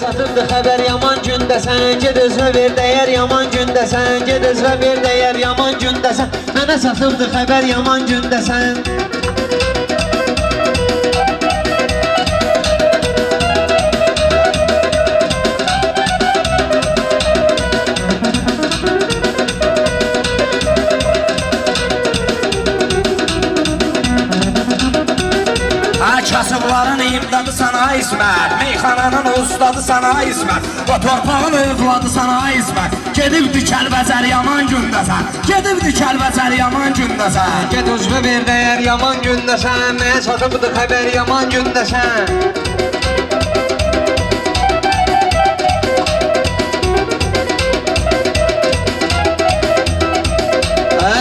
satıbdı xəbər yaman gündəsən. Ged özünə ver dəyər yaman gündəsən. Ged özünə ver dəyər yaman gündəsən. Mənə satıbdı xəbər yaman gündəsən. Kasıbların imdadı sana İsmət, meyxananın ustadı sana İsmət, o torpağın övladı sana İsmət. Gedibdi Kəlbəzər yaman gündəsən, gedibdi Kəlbəzər yaman gündəsən. Ged özünə ver dəyər yaman gündəsən. Mənə satıbdı xəbər yaman gündəsən.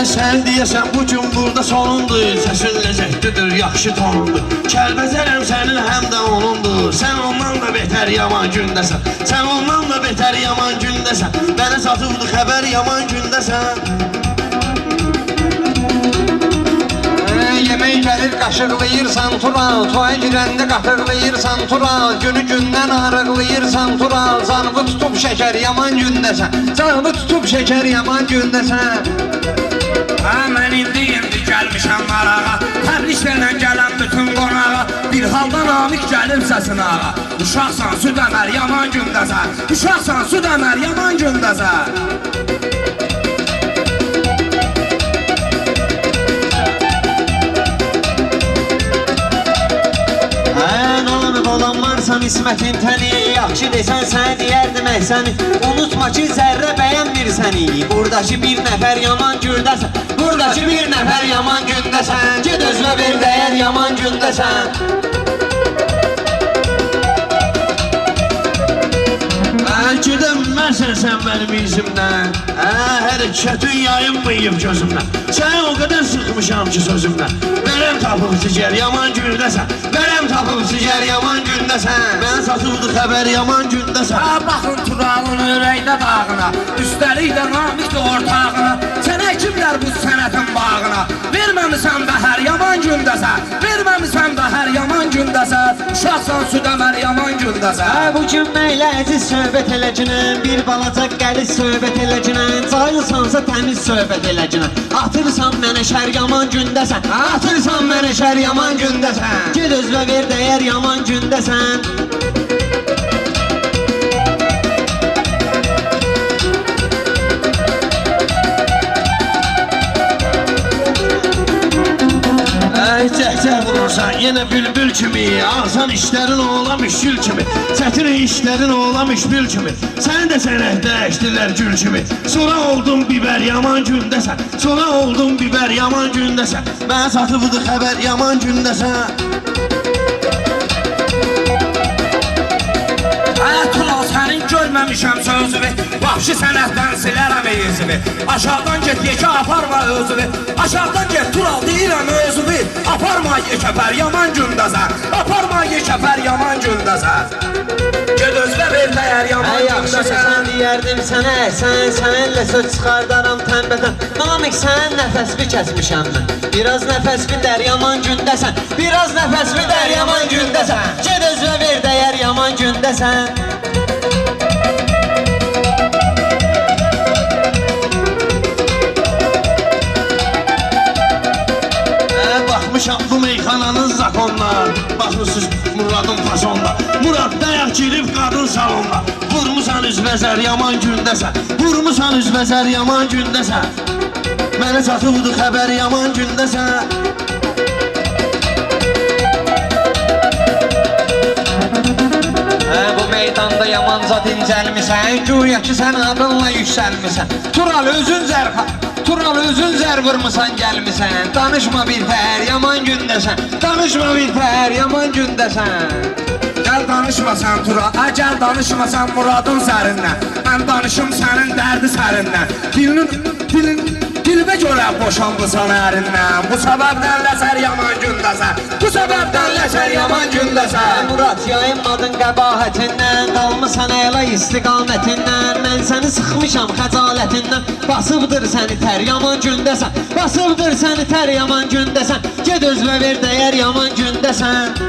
Sən deyəsən bu gün burada sonundur. Səsin ləzzətlidir, yaxşı tonundur. Kəlbəzərəm sənin həm də onundur. Sən ondan da betər yaman gündəsən. Sən ondan da betər yaman gündəsən. Mənə satıbdı xəbər yaman gündəsən. Yemək gəlir qaşıqlayırsan Tural. Toya girəndə qatıqlayırsan Tural. Günü gündən arıqlayırsan Tural. Canımı tutub şəkər yaman gündəsən. Canımı tutub şəkər yaman gündəsən. Mən indi gəlmişəm marağa, təbriklə gələn bütün qonağa. Bir haldan amik gəlir səsin ağa. Uşaqsan süd əmər yaman gündəsən. Uşaqsan süd əmər yaman gündəsən. Dolanmarsan İsmətin təni, yaxşı desən sənə deyərdim əhsəni. Unutma ki zərrə bəyənmir səni. Buradakı bir nəfər yaman gündəsən. Buradakı bir nəfər yaman gündəsən. Ged özünə ver dəyər yaman gündəsən. Gedəmmərsən sən mənim izimdən. Hərəkətin yayınmayıb gözümdən. Səni o qədər sıxmışam ki sözümdən. Bərəm tapıb cigər yaman gündəsən. Bərəm tapıb cigər yaman gündəsən. Mənə satıbdı xəbər yaman gündəsən. Baxın Turalın ürəkdə dağına, üstəlik də namik də ortağına. Sənə kimlər bu sənətin bağına? Verməmisən bəhər yaman gündəsən. Verməmisən bəhər yaman gündəsən. Uşaqsan süd əmər yaman gündəsən. Bu gün məylə əziz söhbət eləcənən. Bir balaca qəliz söhbət eləcənən. Cayılsansa təmiz söhbət eləcənən. Atırsan mənə şər yaman gündəsən. Atırsan mənə şər yaman gündəsən. Ged özünə ver dəyər yaman gündəsən. Cəhcəh vurursan yenə bülbül kimi. Ağsan işlərin oğlamış gül kimi. Çətin işlərin oğlamış bül kimi. Sən də sənətdə əşdirlər gül kimi. Sonra oldun bibər yaman gündəsən. Sonra oldun bibər yaman gündəsən. Mənə satıbdı xəbər yaman gündəsən. Tural sənin görməmişəm sözünü. Vahşi sənətdən silərəm izimi. Aşağıdan get yekə aparma özünü. Aşağıdan get Tural deyirəm özünü. Aparma yekəpər yaman gündəsən. Aparma yekəpər yaman gündəsən. Ged özünə ver dəyər yaman Yaxşı sən gündəsən. deyərdim sənə sən səninlə söz çıxardaram tənbədən. Namik sənin nəfəsini kəsmişəm mən. Biraz nəfəsini dər yaman gündəsən. Biraz nəfəsini dər yaman gündəsən. Ged özünə ver dəyər yaman gündəsən. Baxmışam bu meyxananın zakonlar. Baxırsınız Muradın fasonda. Murad dayaq girib qadın salonda. Vurmusan üzbəzər yaman gündəsən. Vurmusan üzbəzər yaman gündəsən. Mənə satıbdı xəbər yaman gündəsən. Bu meydanda yamanca dincəlmisən. Güya ki sən adınla yüksəlmisən. Tural özün zər vurmusan gəlmisən. Danışma bir tər yaman gündəsən. Danışma bir tər yaman gündəsən. Gəl danışmasan Tural, gəl danışmasan Muradın sərindən. Mən danışım sənin dərdi sərindən. Dilbə görə boşandısan ərindən. Bu səbəbdən ləsər yaman gündəsən. Bu səbəbdən ləsər yaman gündəsən. Murad yayınmadın qəbahətindən. Qalmısan əla istiqamətindən. Mən səni sıxmışam xəcalətindən. Basıbdır səni tər yaman gündəsən. Basıbdır səni tər yaman gündəsən. Ged özünə ver dəyər yaman gündəsən.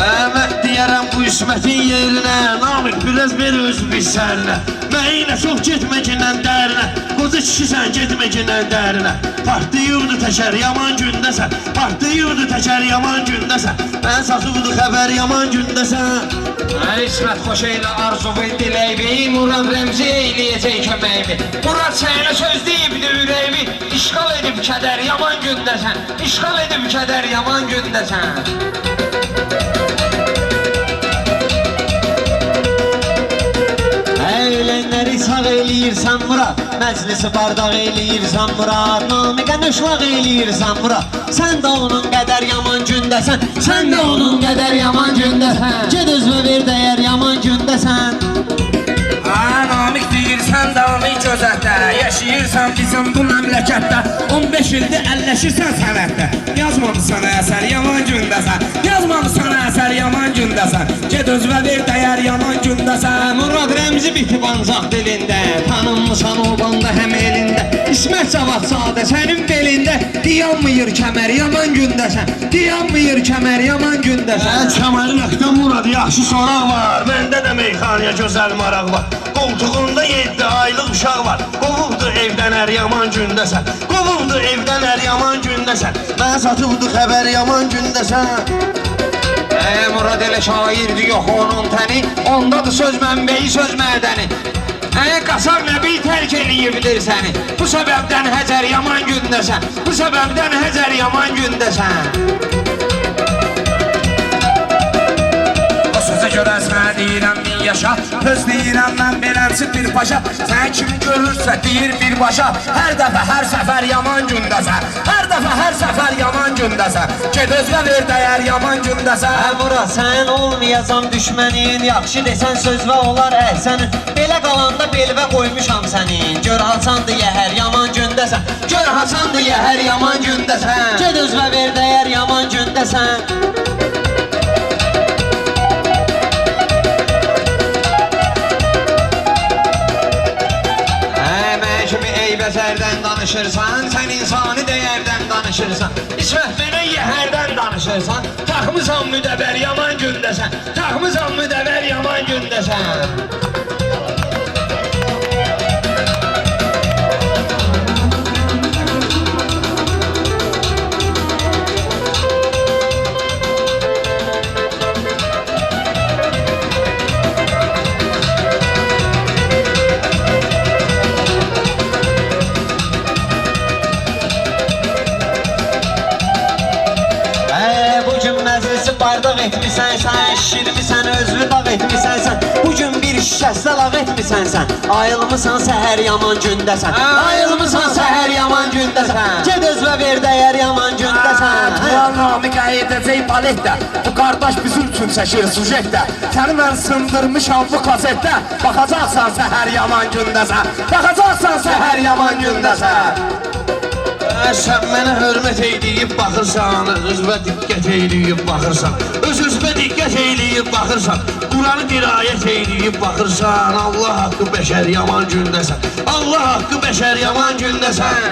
Mən deyərəm bu İsmətin yerinə, Namik biraz ver öz bir sərinə. Məyinə çox getməcindən dərinə, qoca kişisən getməcindən dərinə. Partlayırdı təkər yaman gündəsən, partlayırdı təkər yaman gündəsən. Mən satıbdı xəbər yaman gündəsən. İsmət xoş eylə arzuvu diləybi, Murad Rəmzi eyləyəcək köməyimi. Murad sənə söz deyibdi ürəyimi, işğal edib kədər yaman gündəsən, işğal edib kədər yaman gündəsən. Ölənləri sağ eləyirsən Murad, məclisi bardaq eləyirsən Murad, Namiqə nüşvaq eləyirsən Murad. Sən də onun qədər yaman gündəsən, sən də onun qədər yaman gündəsən. Ged özünə ver dəyər yaman gündəsən. Namik deyirsən Namik gözətdə, yaşayırsan bizim bu məmləkətdə. 15 ildir əlləşirsən sənətdə, yazmamısan əsər yaman gündəsən, yazmamısan əsər yaman gündəsən. Ged özünə ver dəyər yaman gündəsən. Murad Rəmzi bitib ancaq dilində, tanınmısan o banda həm elində. İsmət Cavad sadə sənin belində, dayanmıyır kəmər yaman gündəsən, dayanmıyır kəmər yaman gündəsən. Kəmərin əqdə Murad yaxşı soraq var, məndə də meyxanaya gözəl maraq var. Qoltuğunda 7 aylıq uşaq var, qovubdu evdən hər yaman gündəsən, qovubdu evdən hər yaman gündəsən. Mən satıbdı xəbər yaman gündəsən. Murad elə şairdi yox onun təni, ondadır söz mənbəyi söz mədəni. Qasar nəbi tərk eləyibdir səni, bu səbəbdən Həcər yaman gündəsən, bu səbəbdən Həcər yaman gündəsən. O sözə görə sənə deyirəm min yaşa, öz deyirəm mən beləmsi bir paşa. Sən kimi görürsə deyir bir başa, hər dəfə hər səfər yaman gündəsən, hər dəfə hər səfər yaman gündəsən. Ged özünə ver dəyər yaman gündəsən. Murad sən olmayacam düşmənin, yaxşı desən sözvə olar əhsənin. Belə qalanda belvə qoymuşam sənin, gör haçandı yəhər yaman gündəsən, gör haçandı yəhər yaman gündəsən. Ged özünə ver dəyər yaman gündəsən. Bəzərdən danışırsan, sən insani dəyərdən danışırsan. İsmət mənə yəhərdən danışırsan, taxmısan müdəbər yaman gündəsən, taxmısan müdəbər yaman gündəsən. Bardaq etmisən sən, şişirmisən, özlü dağ etmisən sən. Bugün bir şişəsə lağ etmisən sən, ayılmısan səhər yaman gündəsən, ayılmısan səhər yaman gündəsən. Ged özvə ver dəyər yaman gündəsən. Turan Namik edəcək baletdə, bu qardaş bizim üçün çəkir sujetdə. Səni mən sındırmışam bu kasetdə, baxacaqsan səhər yaman gündəsən, baxacaqsan səhər yaman gündəsən. Sən mənə hörmət eyləyib baxırsan, özvə diqqət eyləyib baxırsan, öz-özvə diqqət eyləyib baxırsan, Quranı dirayət eyləyib baxırsan. Allah haqqı bəşər yaman gündəsən, Allah haqqı bəşər yaman gündəsən.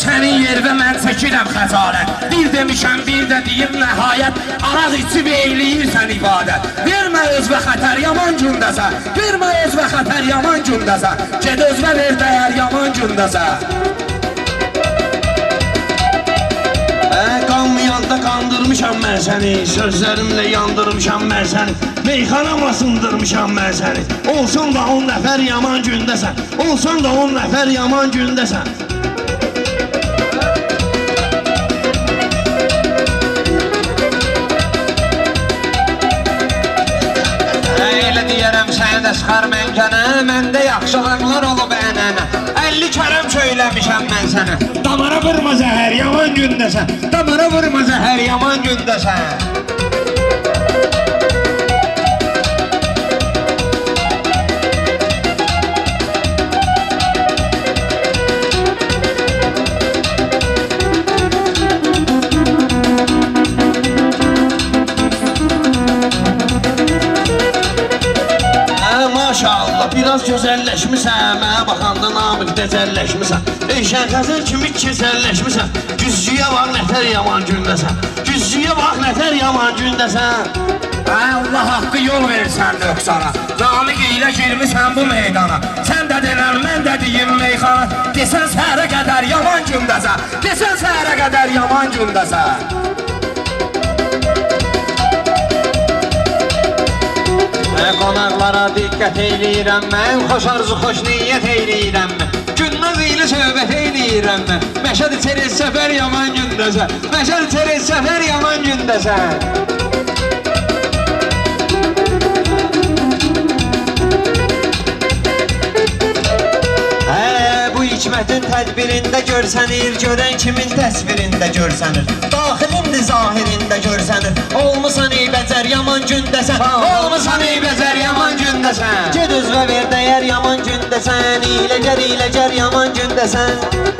Sənin yervə mən çəkirəm xəzarət, bir demişəm bir də deyim nəhayət. Araq içib eyləyirsən ibadət, vermə özvə xətər yaman gündəsən, vermə özvə xətər yaman gündəsən. Ged özvə ver dəyər yaman gündəsən. Qanmayanda qandırmışam mən səni, sözlərimlə yandırmışam mən səni, meyxanama sındırmışam mən səni. Olsan da 10 nəfər yaman gündəsən, olsan da 10 nəfər yaman gündəsən. Deyərəm sənə də sıxar mənkənə, məndə yaxşılığlar olub ənənə. 50 kərəm söyləmişəm mən sənə, damara vurma zəhər yaman gündəsən, damara vurma zəhər yaman gündəsən. Maşallah, biraz gözəlləşmisən, mənə bax becərləşmisən Eşən xəzər kimi keçərləşmisən Güzcüyə bax nətər yaman gündəsən Güzcüyə bax nətər yaman gündəsən Allah haqqı yol verirsən nöqsana Namiq ilə girmişsən bu meydana Sən də denər, mən də deyim meyxana Desən səhərə qədər yaman gündəsən Desən səhərə qədər yaman gündəsən Qonaqlara diqqət eyləyirəm mən Xoş arzu, xoş niyyət eyləyirəm mən Gündən ilə söhbət eyləyirəm mən Məşəd içəriz səfər yaman gündəsən Məşəd içəriz səfər yaman gündəsən Bu hikmətin tədbirində görsənir Görən kimin təsvirində görsənir Daxilində zahirində görsənir Olmusan ey bəcər yaman gündəsən Olmusan ey bəcər yaman gündəsən Ged özvə ver dəyər yaman gündəsən İləcər yaman gündəsən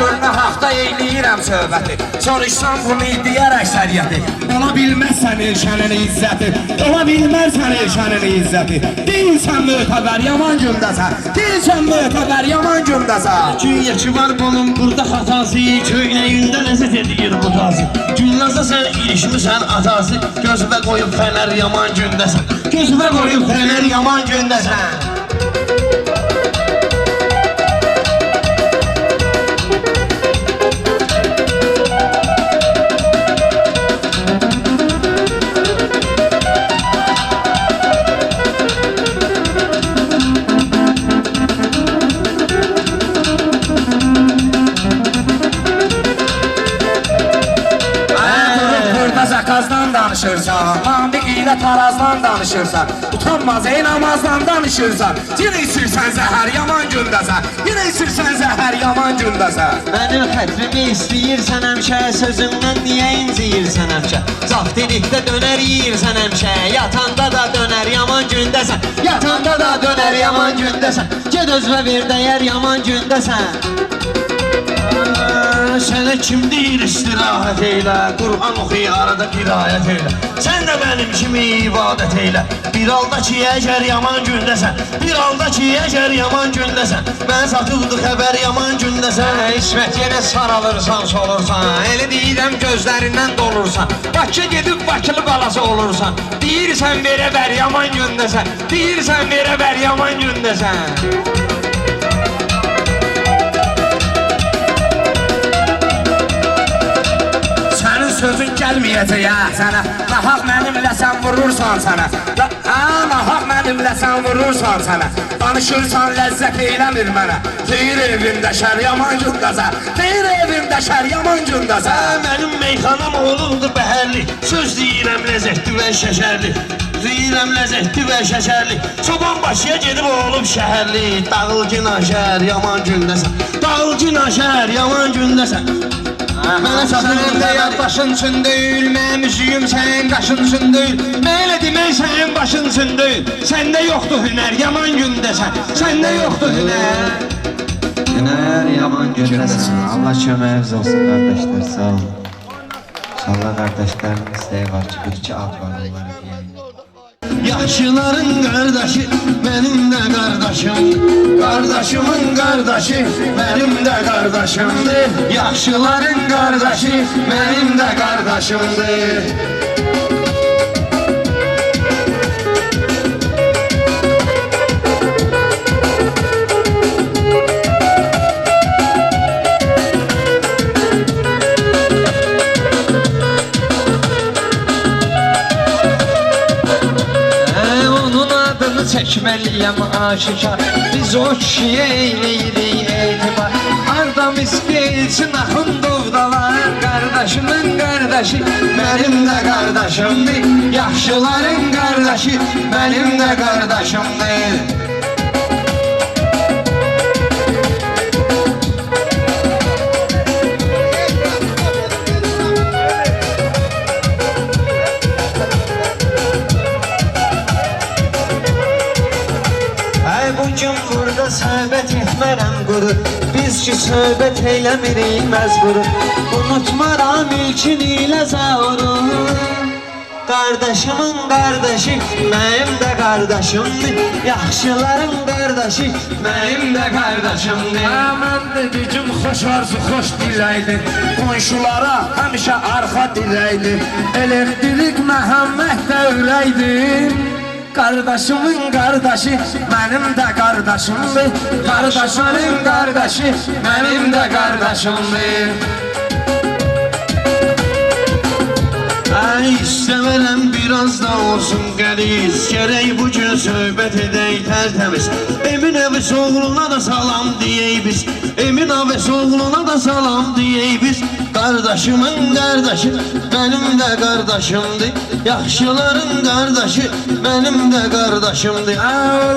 Görünə haqda eyləyirəm söhbəti Soruşsan bunu deyər əksəriyyəti Ola bilməzsən elşənin izzəti Ola bilməzsən elşənin izzəti Deyilsən mötəbər yaman gündəsən Deyilsən mötəbər yaman gündəsən Günya ki var bunun burada xatası Köynəyində ləzzət edir bu tazı Günnazda sən ilişmisən atası Gözümə qoyub fənər yaman gündəsən Gözümə qoyub fənər yaman gündəsən danışırsan Namiq ilə tarazdan danışırsan Utanmaz ey namazdan danışırsan Yenə içirsən zəhər yaman gündəsən Yenə içirsən zəhər yaman gündəsən Mənim xətrimi istəyirsən həmşə Sözümdən niyə inciyirsən həmşə Zaftilikdə dönər yiyirsən həmşə Yatanda da dönər yaman gündəsən Yatanda da dönər yaman gündəsən Ged özvə ver dəyər yaman gündəsən Sənə kim deyir istirahət eylə Qur'an oxuy arada qirayət eylə Sən də mənim kimi ibadət eylə Bir halda ki əgər yaman gündəsən Bir halda ki əgər yaman gündəsən Mən satıldı xəbər yaman gündəsən İsmət yenə saralırsan solursan Elə deyirəm gözlərindən dolursan Bakı gedib Bakılı balası olursan Deyirsən verə bər yaman gündəsən Deyirsən verə bər yaman gündəsən Sözün gəlməyəcək sənə Nahaq mənimlə sən vurursan sənə Nahaq mənimlə sən vurursan sənə Danışırsan ləzzət eyləmir mənə Deyir evimdə şər yaman gündəsən Deyir evimdə şər yaman gündəsən Mənim meyxanam olurdu bəhərli Söz deyirəm ləzzətli və şəkərli Deyirəm ləzzətli və şəkərli Çoban başıya gedib olub şəhərli Dağıl ki naşər yaman gündəsən Dağıl ki naşər yaman gündəsən Mənə satıldı yaddaşın üçün deyil Mənim üzüyüm sənin qaşın üçün deyil Mələ demək sənin başın üçün deyil Səndə yoxdur hünər, yaman gündəsən Səndə yoxdur hünər Hünər, yaman gündəsən Allah köməyimiz olsun qardaşlar, sağ olun İnşallah qardaşlarım istəyi var ki, bir-iki ad var onları deyəyim Yaxşıların qardaşı mənim də qardaşım Qardaşımın qardaşı mənim də qardaşımdır Yaxşıların qardaşı mənim də qardaşımdır Çəkməliyəm aşikar Biz o kişiyə eyləyirik etibar Arda miskilçin axın dovdalar Qardaşımın qardaşı mənim də qardaşımdır Yaxşıların qardaşı mənim də qardaşımdır Bugün burada söhbət etmərəm quru Biz ki söhbət eyləmirik məzburu Unutmaram ilkin ilə zauru Qardaşımın qardaşı mənim də qardaşımdır. Yaxşıların qardaşı mənim də qardaşımdır. Mən də gücüm xoş arzu, xoş diləkdir. Qonşulara həmişə arxa diləkdir. Elektrik Məhəmməd də ürəkdir. Qardaşımın qardaşı mənim də qardaşımdır. Qardaşımın qardaşı mənim də qardaşımdır. Ay istemelen biraz da olsun gəliz. Gerek bu gün söhbət edək tərtəmiz. Emin Əvəz oğluna da salam deyək biz. Emin Əvəz oğluna da salam deyək biz. Qardaşımın qardaşı mənim də qardaşımdır. Yaxşıların qardaşı mənim də qardaşımdır.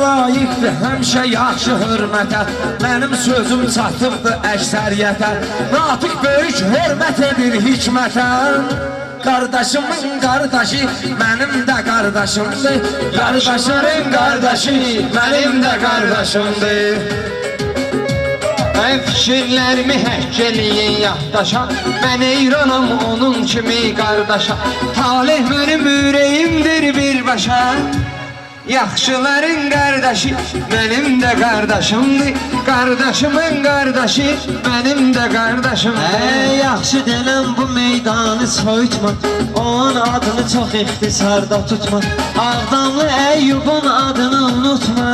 Layiqdir həmişə yaxşı hörmətə. Mənim sözüm çatıbdır əksəriyyətə. Natiq böyük hörmət edir hikmətə. Qardaşımın qardaşı mənim də qardaşımdır. Qardaşların qardaşı mənim də qardaşımdır. Mən fikirlərimi həkk eləyin yaddaşa. Mən eyranam onun kimi qardaşa. Talih mənim ürəyimdir birbaşa. Yaxşıların qardaşı mənim də qardaşımdır. Qardaşımın qardaşı mənim də qardaşımdır. Yaxşı denən bu meydanı soyutma. Onun adını çox ixtisarda tutma. Ağdamlı Əyyubun adını unutma.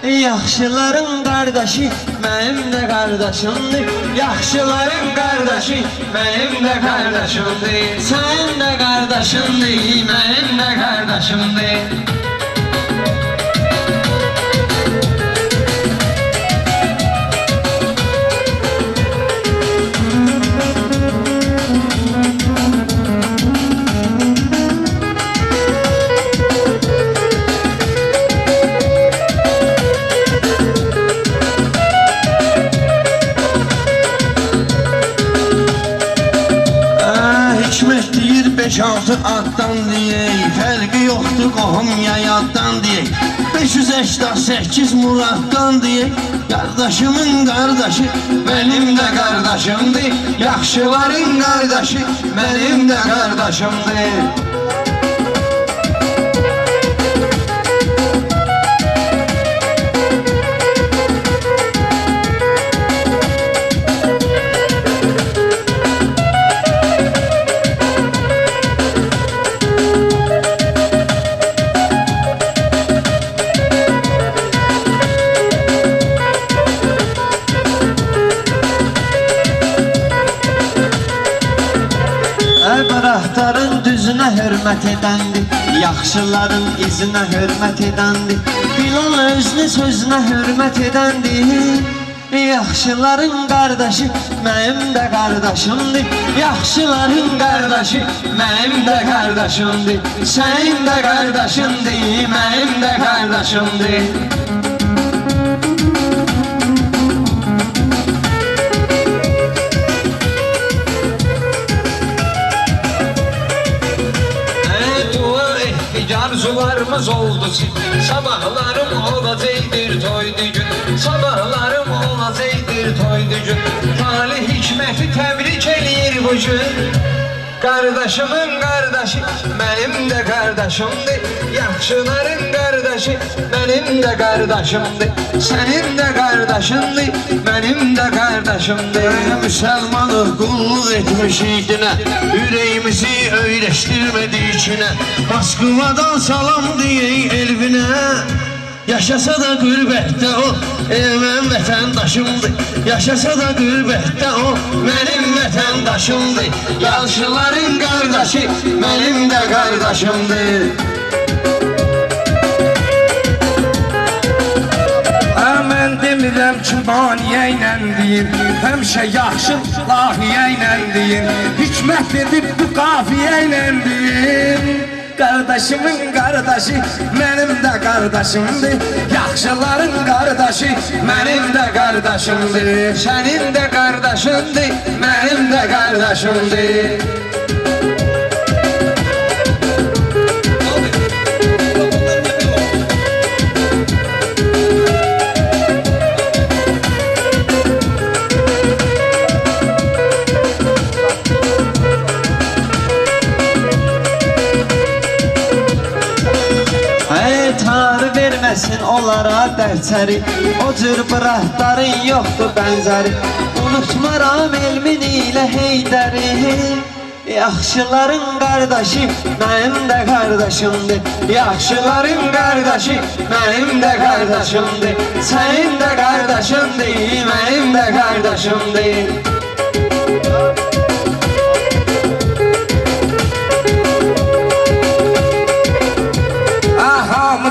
Yaxşıların qardaşı mənim də qardaşımdır. Yaxşıların qardaşı mənim də qardaşımdır. Sənin də qardaşımdır, mənim də qardaşımdır. Hikmət deyir 5-6 addan deyək. Fərqi yoxdur qohum ya yaddan deyək. 588 Muraddan deyək. Qardaşımın qardaşı mənim də qardaşımdır. Yaxşıların qardaşı mənim də qardaşımdır. Bərahtarın düzünə hörmət edəndir. Yaxşıların izinə hörmət edəndir. Bilal özünü sözünə hörmət edəndir. Yaxşıların qardaşı mənim də qardaşımdır. Yaxşıların qardaşı mənim də qardaşımdır. Sənin də qardaşındır, mənim də qardaşımdır. Arzularımız oldu sabahlarım olacaktır toydu gün. Sabahlarım olacaktır toydu gün. Talih hikmeti tebrik eləyir bu gün. Qardaşımın qardaşı mənim də qardaşımdır. Yaxşıların qardaşı mənim də qardaşımdır. Sənin də qardaşındır, mənim də qardaşımdır. Müsəlmanıq qulluq etmiş idinə. Ürəyimizi öyrəşdirmədi içinə. Moskvadan salam deyək Elvinə. Yaşasa da qürbətdə o mənim vətəndaşımdır. Yaşasa da qürbətdə o mənim vətəndaşımdır. Yaxşıların qardaşı mənim də qardaşımdır. Mən demirəm ki, maniyə ilə deyir. Həmişə yaxşı lahiyə ilə deyir. Hikmət edib bu qafiyə ilə deyir. Qardaşımın qardaşı mənim də qardaşımdır. Yaxşıların qardaşı mənim də qardaşımdır. Sənin də qardaşındır, mənim də qardaşımdır. eləsin onlara dərsəri. O cür bıraxların yoxdur bənzəri. Unutmaram elmin ilə Heydəri. Yaxşıların qardaşı mənim də qardaşımdır. Yaxşıların qardaşı mənim də qardaşımdır. Sənin də qardaşındır, mənim də qardaşımdır.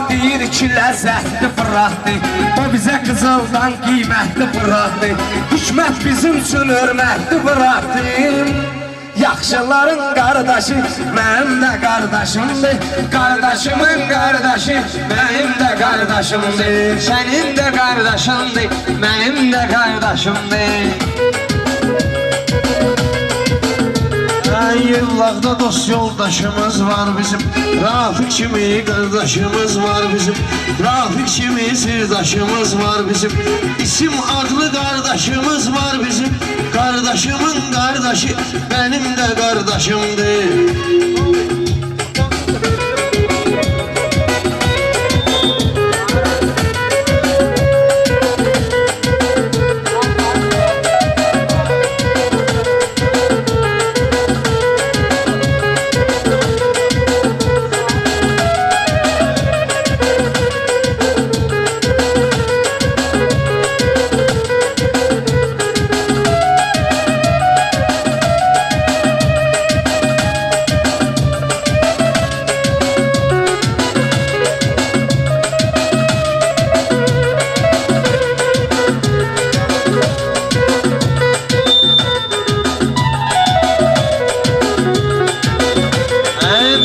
Deyir ki ləzzətli fıraqdır, o bizə qızıldan qiymətli fıraqdır. Hikmət bizim üçün hörmətli fıraqdır. Yaxşıların qardaşı mənim də qardaşımdır. Qardaşımın qardaşı mənim də qardaşımdır. Sənin də qardaşındır, mənim də qardaşımdır. Yıllarda dost yoldaşımız var bizim, Rafik kimi kardeşimiz var bizim, Rafik kimi sirdaşımız var bizim, İsim adlı kardeşimiz var bizim. Kardeşimin kardeşi benim de kardeşimdir.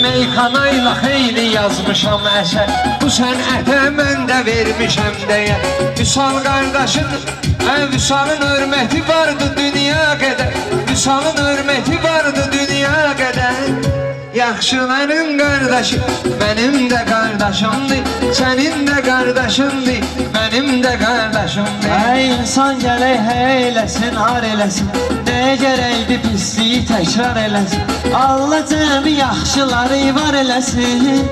Meyxanayla xeyli yazmışam əsər. Bu sənətə mən də vermişəm deyə. Vüsal qardaşın, Vüsalın hörməti vardı dünya qədər. Vüsalın hörməti vardı dünya qədər. Yaxşıların qardaşı mənim də qardaşımdır. Sənin də qardaşındır, mənim də qardaşımdır. Ey insan gələk eyləsin, har eləsin. Nəyə gərəkdir pisliyi təkrar eləsin. Allah cəmi yaxşıları var eləsin.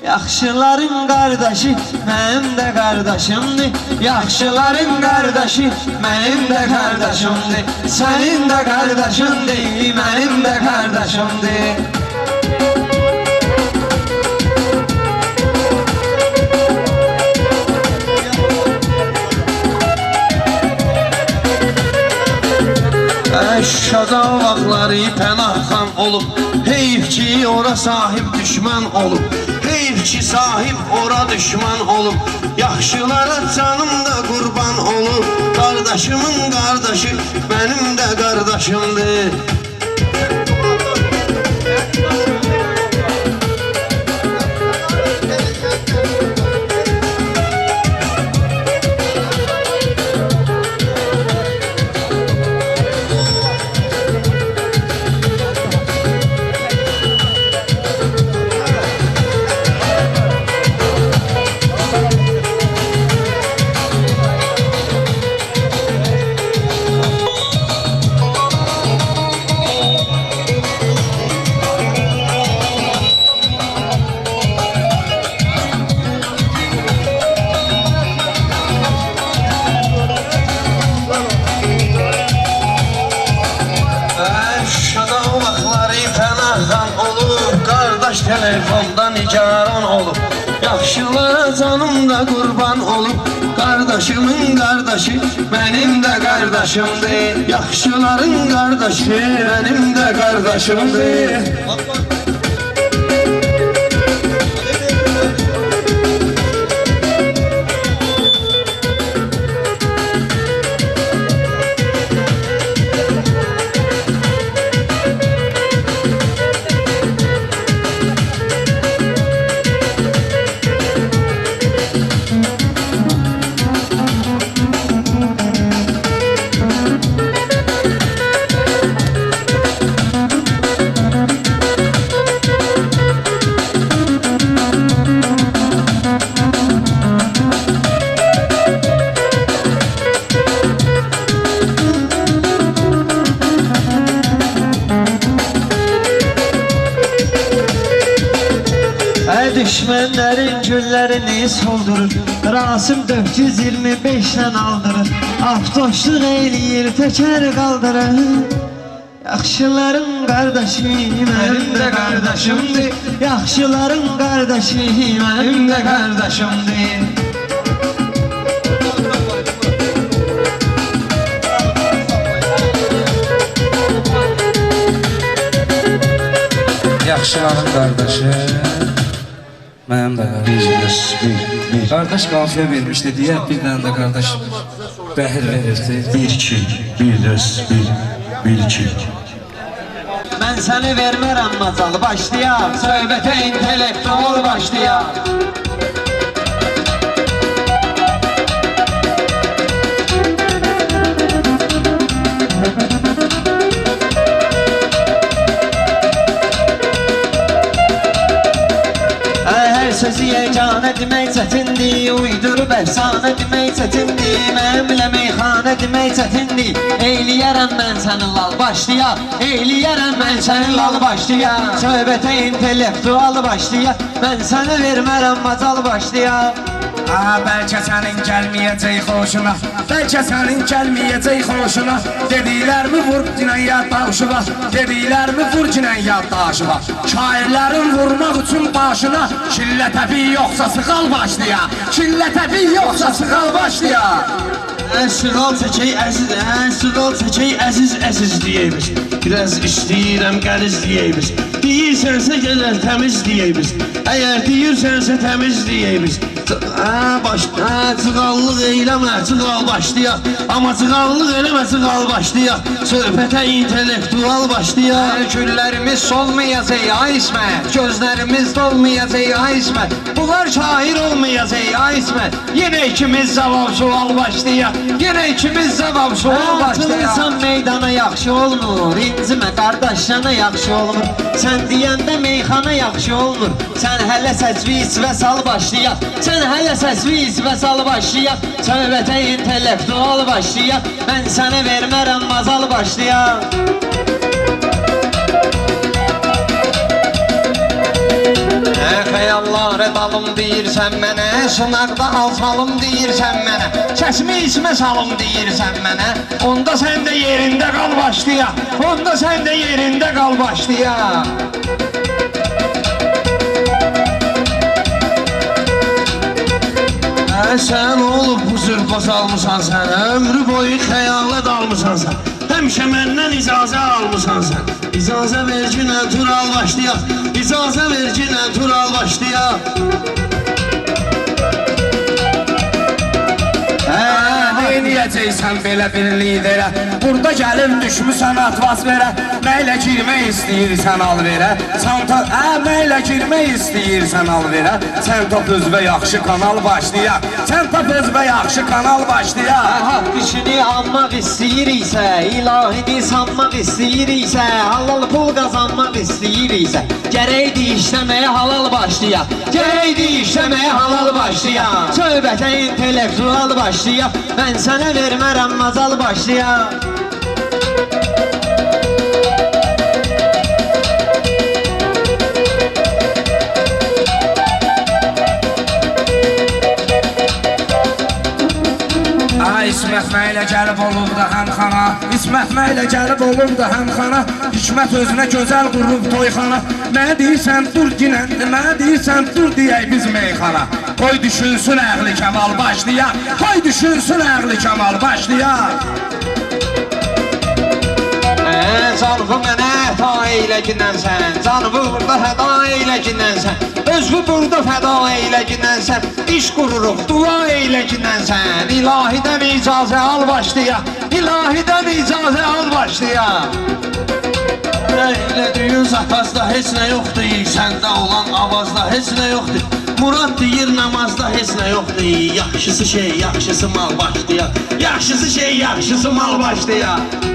Yaxşıların qardaşı mənim də qardaşımdır. Yaxşıların qardaşı mənim də qardaşımdır. Sənin də qardaşındır, mənim də qardaşımdır. Şada vaxtları pənahxan olub, heyf ki ora sahib düşman olub, heyf ki sahib ora düşman olub. Yaxşılara canım da qurban olub, qardaşımın qardaşı mənim də qardaşımdır. Telefonda nigaran olub, yaxşılara canım da qurban olub. Qardaşımın qardaşı mənim də qardaşımdır. Yaxşıların qardaşı mənim də qardaşımdır. Düşmənlərin güllərini soldurur Rasim 425-lə aldırır Avtoşluq eləyir, təkər qaldırır Yaxşıların qardaşı mənim də qardaşımdır Yaxşıların qardaşı mənim də qardaşımdır Yaxşıların qardaşı mənim də qardaşım. Qardaş qafiyə vermişdi deyə bir dənə də qardaş bəhir verirdi. Bir kil, bir dəs, bir kil. Mən səni vermərəm macal başlayaq Söhbətə intellektual başlayaq Hər sözü yeganə demək çətindir Uydurub əfsanə demək çətindir Mənimlə meyxanə demək çətindir Eyləyərəm mən səni lal başlayaq Eyləyərəm mən səni lal başlayaq Söhbətə intellektual başlayaq Mən səni vermərəm macal başlayaq Bəlkə sənin gəlməyəcək xoşuna Bəlkə sənin gəlməyəcək xoşuna Dediklərimi vur cinən yaddaşı var Dediklərimi vur cinən yaddaşı var Şairlərin vurmaq üçün başına Şillə təbi yoxsa sıqal başlayaq Şillə təbi yoxsa sıqal başlayaq Sığal çəkək əziz deyəyimiz Biraz istəyirəm qəliz deyəyimiz Deyirsənsə gələr təmiz deyəyimiz Əgər deyirsənsə təmiz deyəyimiz Cığallıq eyləmə, cığal başlayaq Amma cığallıq eləmə, cığal başlayaq Söhbətə intellektual başlayaq Güllərimiz solmayacaq ay İsmət Gözlərimiz dolmayacaq ay İsmət Bunlar şair olmayacaq ay İsmət Yenə ikimiz cavab sual başlayaq Yenə ikimiz cavab sual başlayaq Atılırsan meydana yaxşı olmur İncimə qardaşlarına yaxşı olmur Sən deyəndə meyxana yaxşı olmur Sən hələ səsvi isvə sal başlayaq Sən hələ səsvi isvə sal başlayaq Söhbətə intellektual başlayaq Mən sənə vermərəm mazal başlayaq Xəyallar edalım deyirsən mənə Sınaqda alçalım deyirsən mənə Səsimi ismə salım deyirsən mənə Onda sən də yerində qal başlayaq Onda sən də yerində qal başlayaq Sən olub bu zürpoz almışsan sən Ömrü boyu xəyala dalmışsan sən Həmişə məndən icazə almışsan sən İcazə ver ki, tural başlayaq İcazə ver ki, tural başlayaq Neyniyəcəksən belə bir liderə Burada gəlib düşmüsən atmosferə Məylə girmək istəyirsən al verə Məylə girmək istəyirsən al verə Sən top özbə yaxşı kanal başlayaq Sən top özbə yaxşı kanal başlayaq Haqq işini almaq istəyiriksə İlahini sanmaq istəyiriksə Halal pul qazanmaq istəyiriksə Gərəkdir işləməyə halal başlayaq Gərəkdir işləməyə halal başlayaq Söhbətə intellektual başlayaq Mən sənə vermərəm macal başlayaq İsmət məylə gəlib olub da həmxana İsmət məylə gəlib olub da həmxana Hikmət özünə gözəl qurub toyxana Mənə deyirsən dur ginəndi Mənə deyirsən dur deyək biz meyxana Qoy düşünsün əqli kəmal başlayaq Qoy düşünsün əqli kəmal başlayaq Canımı mənə həta eylə ginənsən Canımı burada həda eylə ginənsən Özümü burada fəda eylə ginənsən İş qururuq, dua eylə ginənsən İlahidən icazə al başlayaq İlahidən icazə al başlayaq Elə düyün zapazda heç nə yoxdur Səndə olan avazda heç nə yoxdur Murad deyir namazda heç nə yoxdur Yaxşısı şey, yaxşısı mal başlayaq Yaxşısı şey, yaxşısı mal başlayaq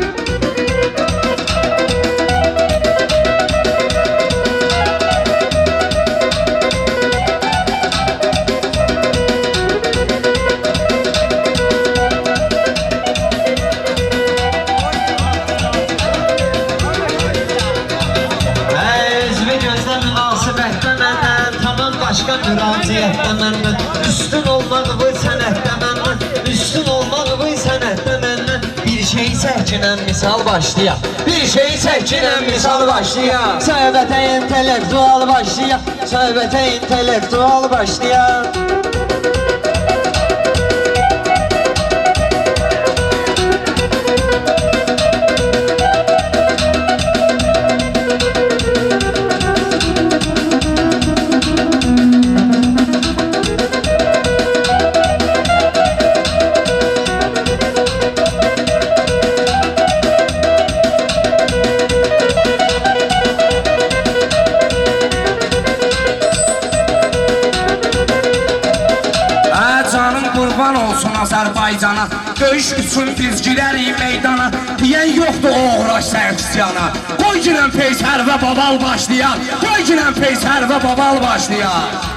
Özü gözlə münasibətdə məndən Tamam başqa çəkilən misal başlayaq. Bir şey çəkilən misal başlayaq. Söhbətə intellektual başlayaq. Söhbətə intellektual başlayaq. Azərbaycana döyüş üçün biz girərik meydana. Deyən yoxdur uğraş sərkisiyana. Qoy girən peysər və babal başlayaq. Qoy girən peysər və babal başlayaq.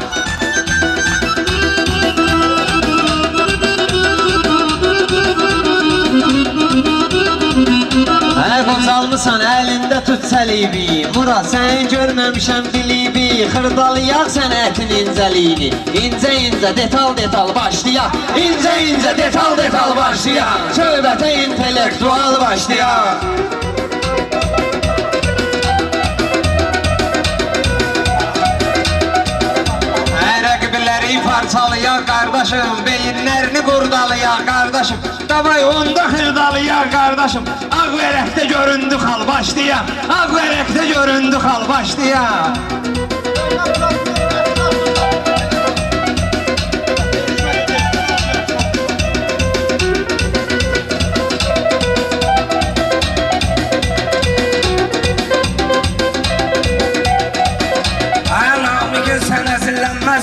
Qocalmısan əlində tut səlibi. Murad sən görməmişəm bilibi. Xırdalıyaq sənətin incəliyini. İncə detal başlayaq. İncə detal başlayaq. Söhbətə intellektual başlayaq. Rəqibləri parçalayaq qardaşım. Beyinlərini qurdalayaq qardaşım. Davay onda xırdalayaq qardaşım. Ağ vərəqdə göründü xal başlayaq. Ağ vərəqdə göründü xal başlayaq.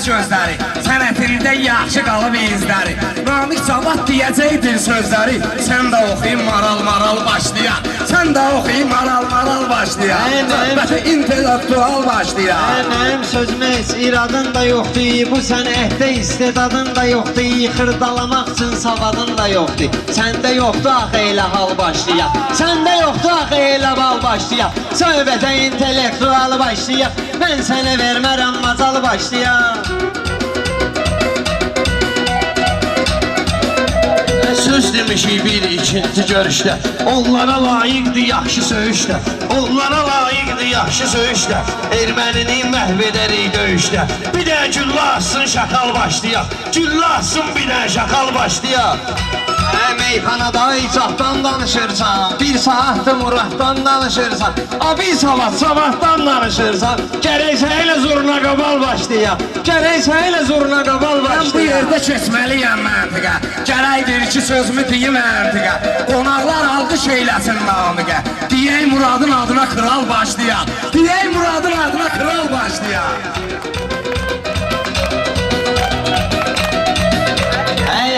Gözləri, sənətində yaxşı qalıb izləri. Namik Cavad deyəcəkdir sözləri. Sən də oxuyun maral başlayaq. Sən də oxuyun maral başlayaq. Söhbəti intellektual başlayaq. Mənim sözümə heç iradın da yoxdur. Bu sənətdə istedadın da yoxdur. Xırdalamaq üçün savadın da yoxdur. Səndə yoxdur axı elə hal başlayaq. Səndə yoxdur axı elə bal başlayaq. Söhbətə intellektual başlayaq. Mən sənə vermərəm macal başlayaq. Söz demişik bir ikinci görüşdə. Onlara layiqdir yaxşı söyüşdə. Onlara layiqdir yaxşı söyüşdə. Ermənini məhv edərik döyüşdə. Bir də güllə assın şakal başlayaq. Güllə assın bir də şakal başlayaq. Meyxanada icaddan danışırsan. Bir saatdır Muraddan danışırsan. Bir sabahdan danışırsan. Gərək sənə zurna qabal başlayaq. Gərək sənə zurna qabal başlayaq. Mən bu yerdə keçməliyəm məntiqə. Gərəkdir ki sözümü deyim məntiqə. Qonaqlar alqış eyləsin namiqə. Deyək Muradın adına kral başlayaq. Deyək Muradın adına kral başlayaq.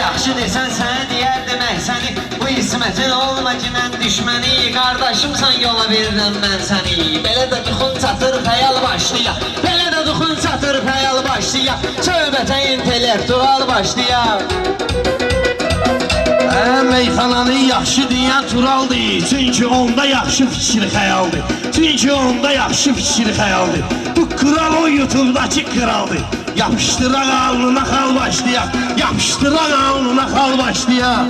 Yaxşı desən sənə deyər demək səni. Bu ismətin olma ki mən düşməni. Qardaşımsan yola verirəm mən səni. Belə də duxun çatır xəyal başlayaq. Belə də duxun çatır xəyal başlayaq. Söhbətə intellektual başlayaq. Meyxananı yaxşı deyən Turaldır. Çünki onda yaxşı fikir xəyaldır. Çünki onda yaxşı fikir xəyaldır. Bu kral o YouTube'daki kraldır. Yapıştıraq alnına xal başlayaq. Yapıştıraq alnına xal başlayaq.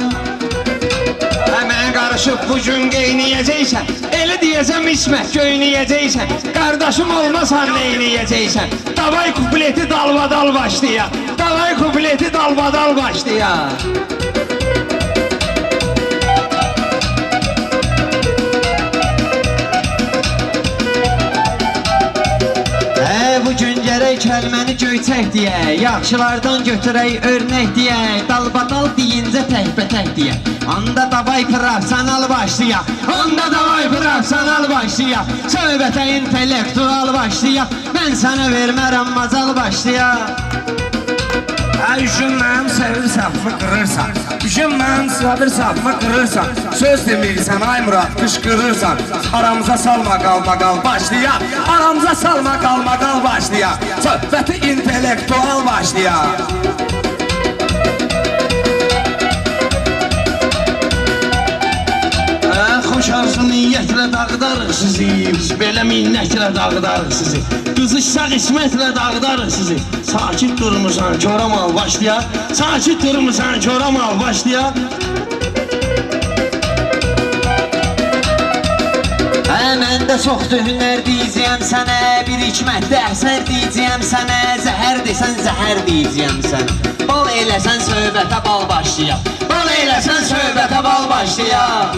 Mən qarışıb bugün qeyniyəcəksən. Elə deyəcəm İsmət göyniyəcəksən. Qardaşım olmasan neyniyəcəksən. Davay kupleti dalbadal başlayaq. Davay kupleti dalbadal başlayaq. Bugün gərək kəlməni göyçək deyək. Yaxşılardan götürək örnək deyək. Dalbadal deyincə təkbətək deyək. Onda davay profesional başlayaq. Onda davay profesional başlayaq. Söhbətə intellektual başlayaq. Mən sənə vermərəm macal başlayaq. Düşün mənim sevir safımı qırırsan. Düşün mənim sabir safımı qırırsan. Söz demirsən ay Murad qışqırırsan. Aramıza salma qalma qal başlayaq. Aramıza salma qalma qal başlayaq. Söhbəti intellektual başlayaq. Xoş arzu niyyətlə dağıdarıq sizi. Biz belə minnətlə dağıdarıq sizi. Qızışsaq ismətlə dağıdarıq sizi. Sakit durmuşsan çoramal başlayaq. Sakit durmuşsan çoramal başlayaq. Məndə çoxdur hünər deyəcəyəm sənə, bir hikmətdə əsər deyəcəyəm sənə, zəhər desən zəhər deyəcəyəm sənə. Bal eləsən söhbətə bal başlayaq, bal eləsən söhbətə bal başlayaq.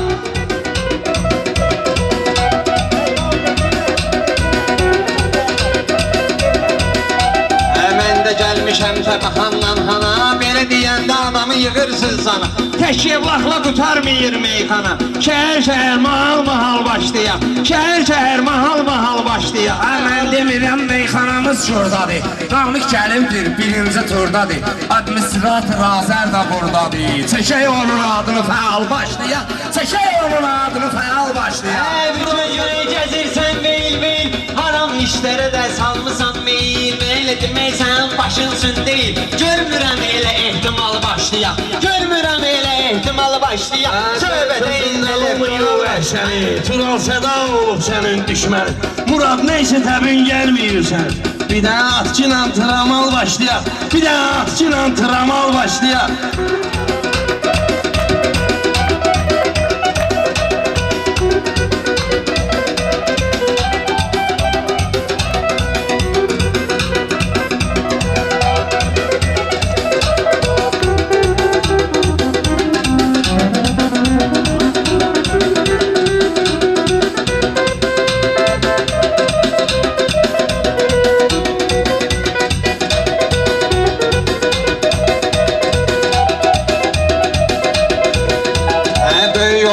Mən də gəlmişəm təbəxandan hana, belə deyəndə anamı yığırsın sana. Tək evlaqla qutarmayır meyxana, şəhər-şəhər mahal-mahal başlayaq, şəhər-şəhər mahal-mahal başlayaq. Mən demirəm meyxanamız şuradadır, Namik Gəlimdir, birinci turdadır, administrator Azər da buradadır. Çəkək onun adını fəal başlayaq, çəkək onun adını fəal başlayaq. Bütün günü gəzirsən meyil-meyil, haram işlərə də salmısan meyil, elə deməksən başın üçün deyil. Görmürəm elə ehtimal başlayaq, görmürəm elə ehtimal başlayaq. Söhbətə olmuyor səni, Tural səda olub sənin düşməni. Murad neysə təbin gəlməyirsən. Bir də atçıyla tramal başlayaq, bir də atçıyla tramal başlayaq.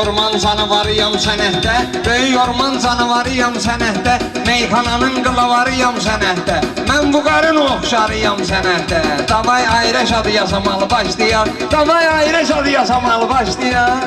Orman canavarıyam sənətdə, böyük orman canavarıyam sənətdə, meyxananın qılavarıyam sənətdə, mən bu qarın oxşarıyam sənətdə. Davay ayrı şadı yaşamalı başlayar, davay ayrı şadı yaşamalı başlayar.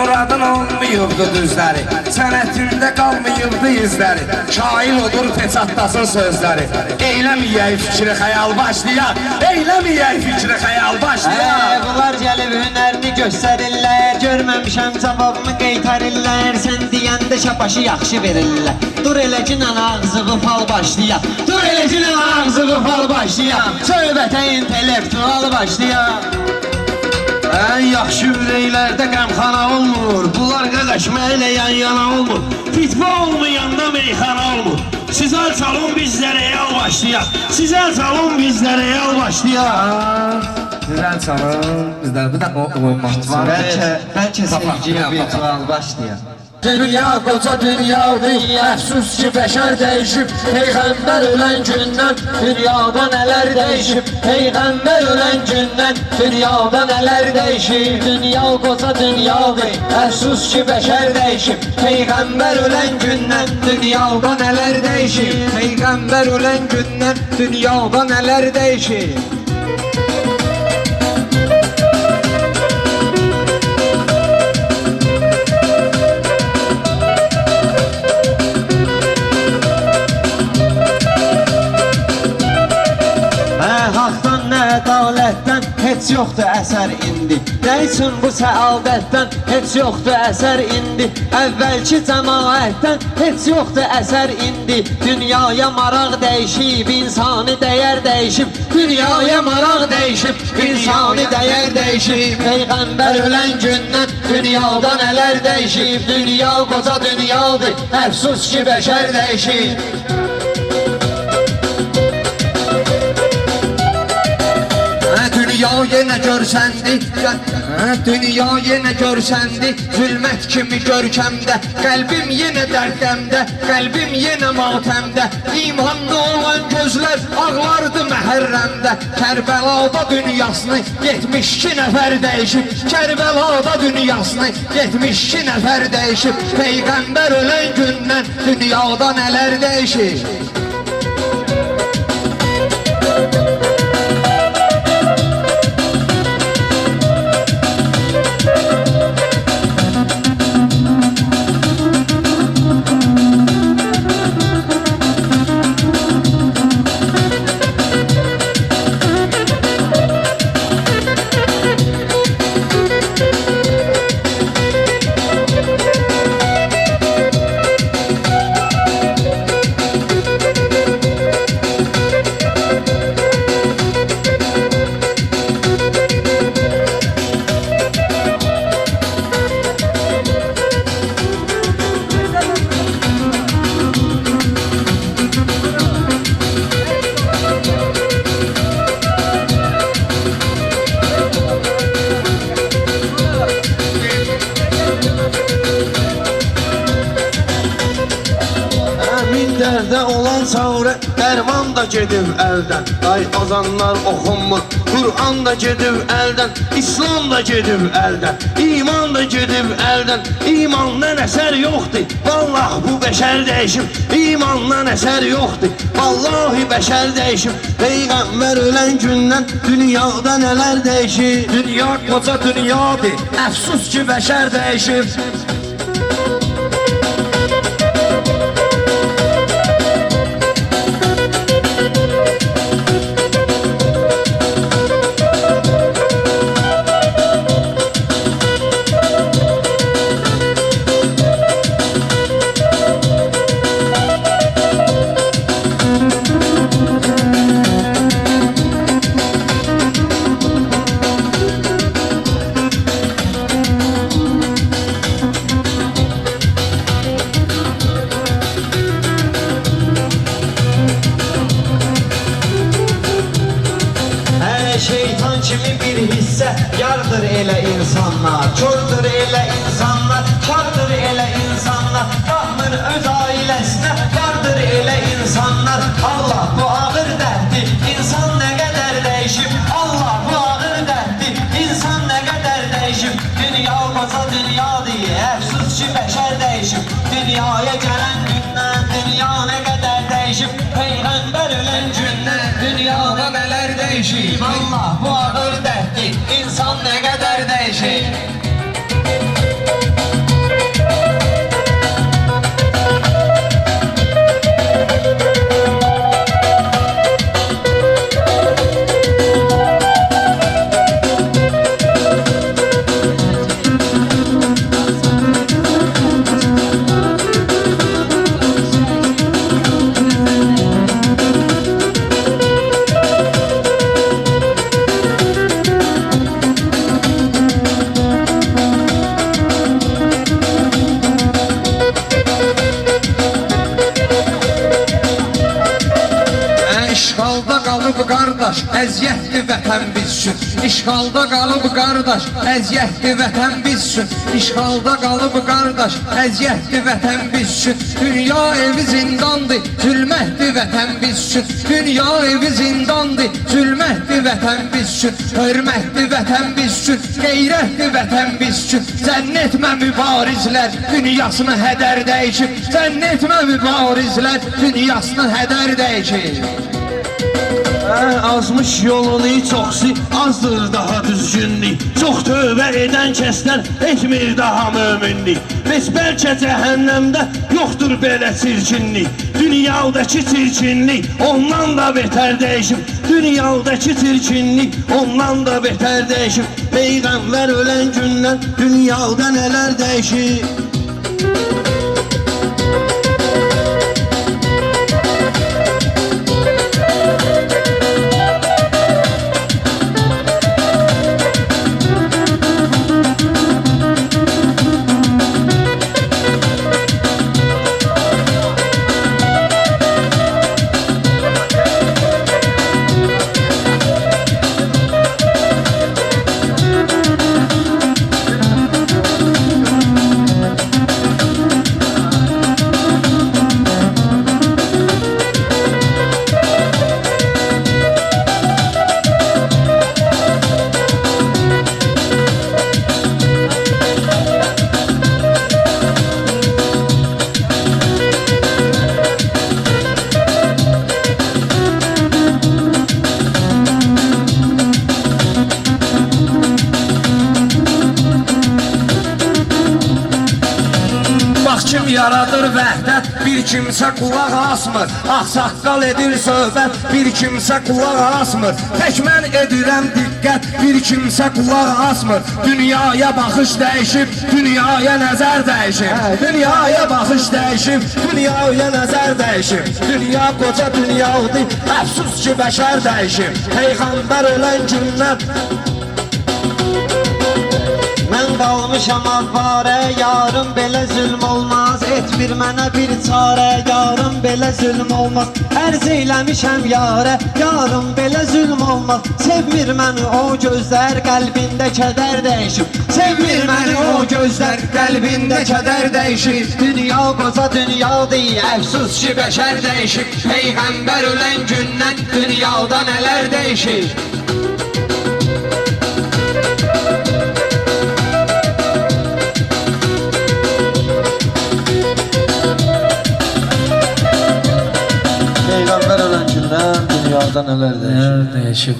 Muradın olmayıbdı düzləri, sənətində qalmayıbdı izləri, şair odur feçatlasın sözləri. Eyləməyək fikri xəyal başlayaq, eyləməyək fikri xəyal başlayaq. Bunlar gəlib hünərini göstərirlər, görməmişəm cavabımı qeytarirlər, sən deyəndə şabaşı yaxşı verirlər. Dur eləcən ağzığı fal başlayaq, dur eləcən ağzığı fal başlayaq, söhbətə intellektual başlayaq. Ən yaxşı ürəklərdə qəmxana olmur, bunlar qaqaşməklə yan-yana olmur, fitbə olmayanda meyxana olmur. Sizə çalın bizlərə yal başlayaq, sizə çalın bizlərə yal başlayaq. Güzel çalın, bizdə bir də olmaq var. Bəlkə sevgiyə virtual başlayaq. Dünya koca dünyadır, əfsus ki bəşər dəyişib, Peyğəmbər ölən gündən dünyada nələr dəyişib, Peyğəmbər ölən gündən dünyada nələr dəyişib. Dünya koca dünyadır, əfsus ki bəşər dəyişib, Peyğəmbər ölən gündən dünyada nələr dəyişib, Peyğəmbər ölən gündən dünyada nələr dəyişib. Haqdan nə ədalətdən heç yoxdur əsər indi. Nə üçün bu səadətdən heç yoxdur əsər indi. Əvvəlki cəmaətdən heç yoxdur əsər indi. Dünyaya maraq dəyişib, insani dəyər dəyişib. Dünyaya maraq dəyişib, insani dəyər dəyişib. Peyğəmbər ölən gündən dünyada nələr dəyişib. Dünya qoca dünyadır, əfsus ki bəşər dəyişib. Dünya yenə görsəndi, dünya yenə görsəndi, zülmət kimi görkəmdə, qəlbim yenə dərdəmdə, qəlbim yenə matəmdə, imanlı olan gözlər ağlardı məhərrəmdə. Kərbəlada dünyasını 72 nəfər dəyişib, Kərbəlada dünyasını 72 nəfər dəyişib, Peyğəmbər ölən gündən dünyada nələr dəyişib. Dərdə olan çarə, dərman da gedib əldən. Ay azanlar oxunmur, Qur'an da gedib əldən, İslam da gedib əldən, iman da gedib əldən. İmandan əsər yoxdur, vallah bu bəşər dəyişib. İmandan əsər yoxdur, vallahi bəşər dəyişib. Peyğəmbər ölən gündən dünyada nələr dəyişib. Dünya qoca dünyadır, əfsus ki bəşər dəyişib. Şeytan kimi bir hissə yardır elə insanlar, kördür elə insanlar, kardır elə insanlar, baxmır öz ailəsinə, yardır elə insanlar. Allah bu ağır dərdi, insan nə qədər dəyişib. Allah bu ağır dərdi, insan nə qədər dəyişib. Dünya qoca dünyadır, əfsus ki bəşər dəyişib. Dünyaya gələn gündən dünya nə qədər dəyişib. Peyğəmbər ölən gündən dünyada nələr dəyişib. Allah bu ağır dərdi, insan nə qədər dəyişib. İşğalda qalıb qardaş, əziyyətdir vətən biz üçün. İşğalda qalıb qardaş, əziyyətdir vətən biz üçün. İşğalda qalıb qardaş, əziyyətdir vətən biz üçün. Dünya evi zindandır, zülmətdir vətən biz üçün. Dünya evi zindandır, zülmətdir vətən biz üçün. Hörmətdir vətən biz üçün, qeyrətdir vətən biz üçün. Zənn etmə mübarizlər, dünyasını hədər dəyişib. Zənn etmə mübarizlər, dünyasını hədər dəyişib. Azmış yolunu çoxsi, azdır daha düzgünlük. Çox tövbə edən kəslər etmir daha möminlik. Biz bəlkə cəhənnəmdə yoxdur belə çirkinlik. Dünyadakı çirkinlik ondan da betər dəyişib. Dünyadakı çirkinlik ondan da betər dəyişib. Peyğəmbər ölən gündən dünyada nələr dəyişib. Kim yaradır vəhdət, bir kimsə qulaq asmır. Ağsaqqal edir söhbət, bir kimsə qulaq asmır. Tək mən edirəm diqqət, bir kimsə qulaq asmır. Dünyaya baxış dəyişib, dünyaya nəzər dəyişib. Dünyaya baxış dəyişib, dünyaya nəzər dəyişib. Dünya qoca dünyadır, əfsus ki bəşər dəyişib. Peyğəmbər ölən gündən Səndən qalmışam avare, yarım belə zülm olmaz. Etmir mənə bir çarə, yarım belə zülm olmaz. Ərz eyləmişəm yarə, yarım belə zülm olmaz. Sevmir məni o gözlər, qəlbində kədər dəyişib. Sevmir məni o gözlər, qəlbində kədər dəyişib. Dünya qoca dünyadır, əfsus ki bəşər dəyişib. Peyğəmbər ölən gündən dünyada nələr dəyişir. Peyğəmbər ölən gündən dünyada nələr dəyişib.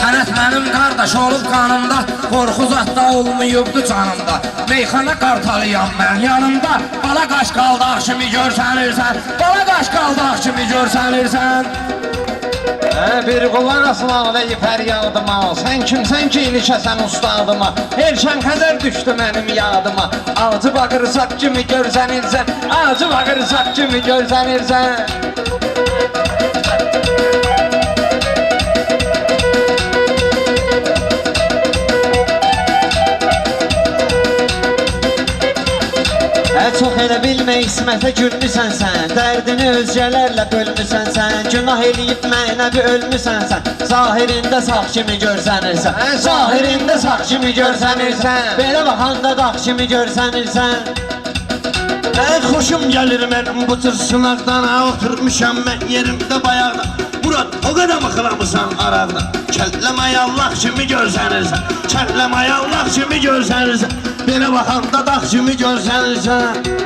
Sənət mənim qardaş olub qanımda, qorxu zatda olmayıbdı canımda. Meyxana qartalıyam mən yanımda, bala qaş qaldaq kimi görsənirsən, bala qaş qaldaq kimi görsənirsən. Bir qulan aslan deyib hər yadıma. Sən kimsən ki ilişəsən ustadıma? Erşən qədər düşdü mənim yadıma. Ağacı bağırsaq kimi görsənirsən, ağacı bağırsaq kimi görsənirsən. Çox elə bilmə İsmətə gülmüsən sən, dərdini özgələrlə bölmüsən sən. Günah eləyib mənəvi ölmüsən sən, zahirində sağ kimi görsənirsən. Zahirində sağ kimi görsənirsən, belə baxanda dağ kimi görsənirsən. Xoşum gəlir mənim bu tür sınaqdan. Oturmuşam mən yerimdə bayaqda. Murad, o qədər mıxılamısan araqda. Kəlləmə yallah kimi görsənirsən, kəlləmə yallah kimi görsənirsən. Belə baxanda dağ kimi görsənirsən.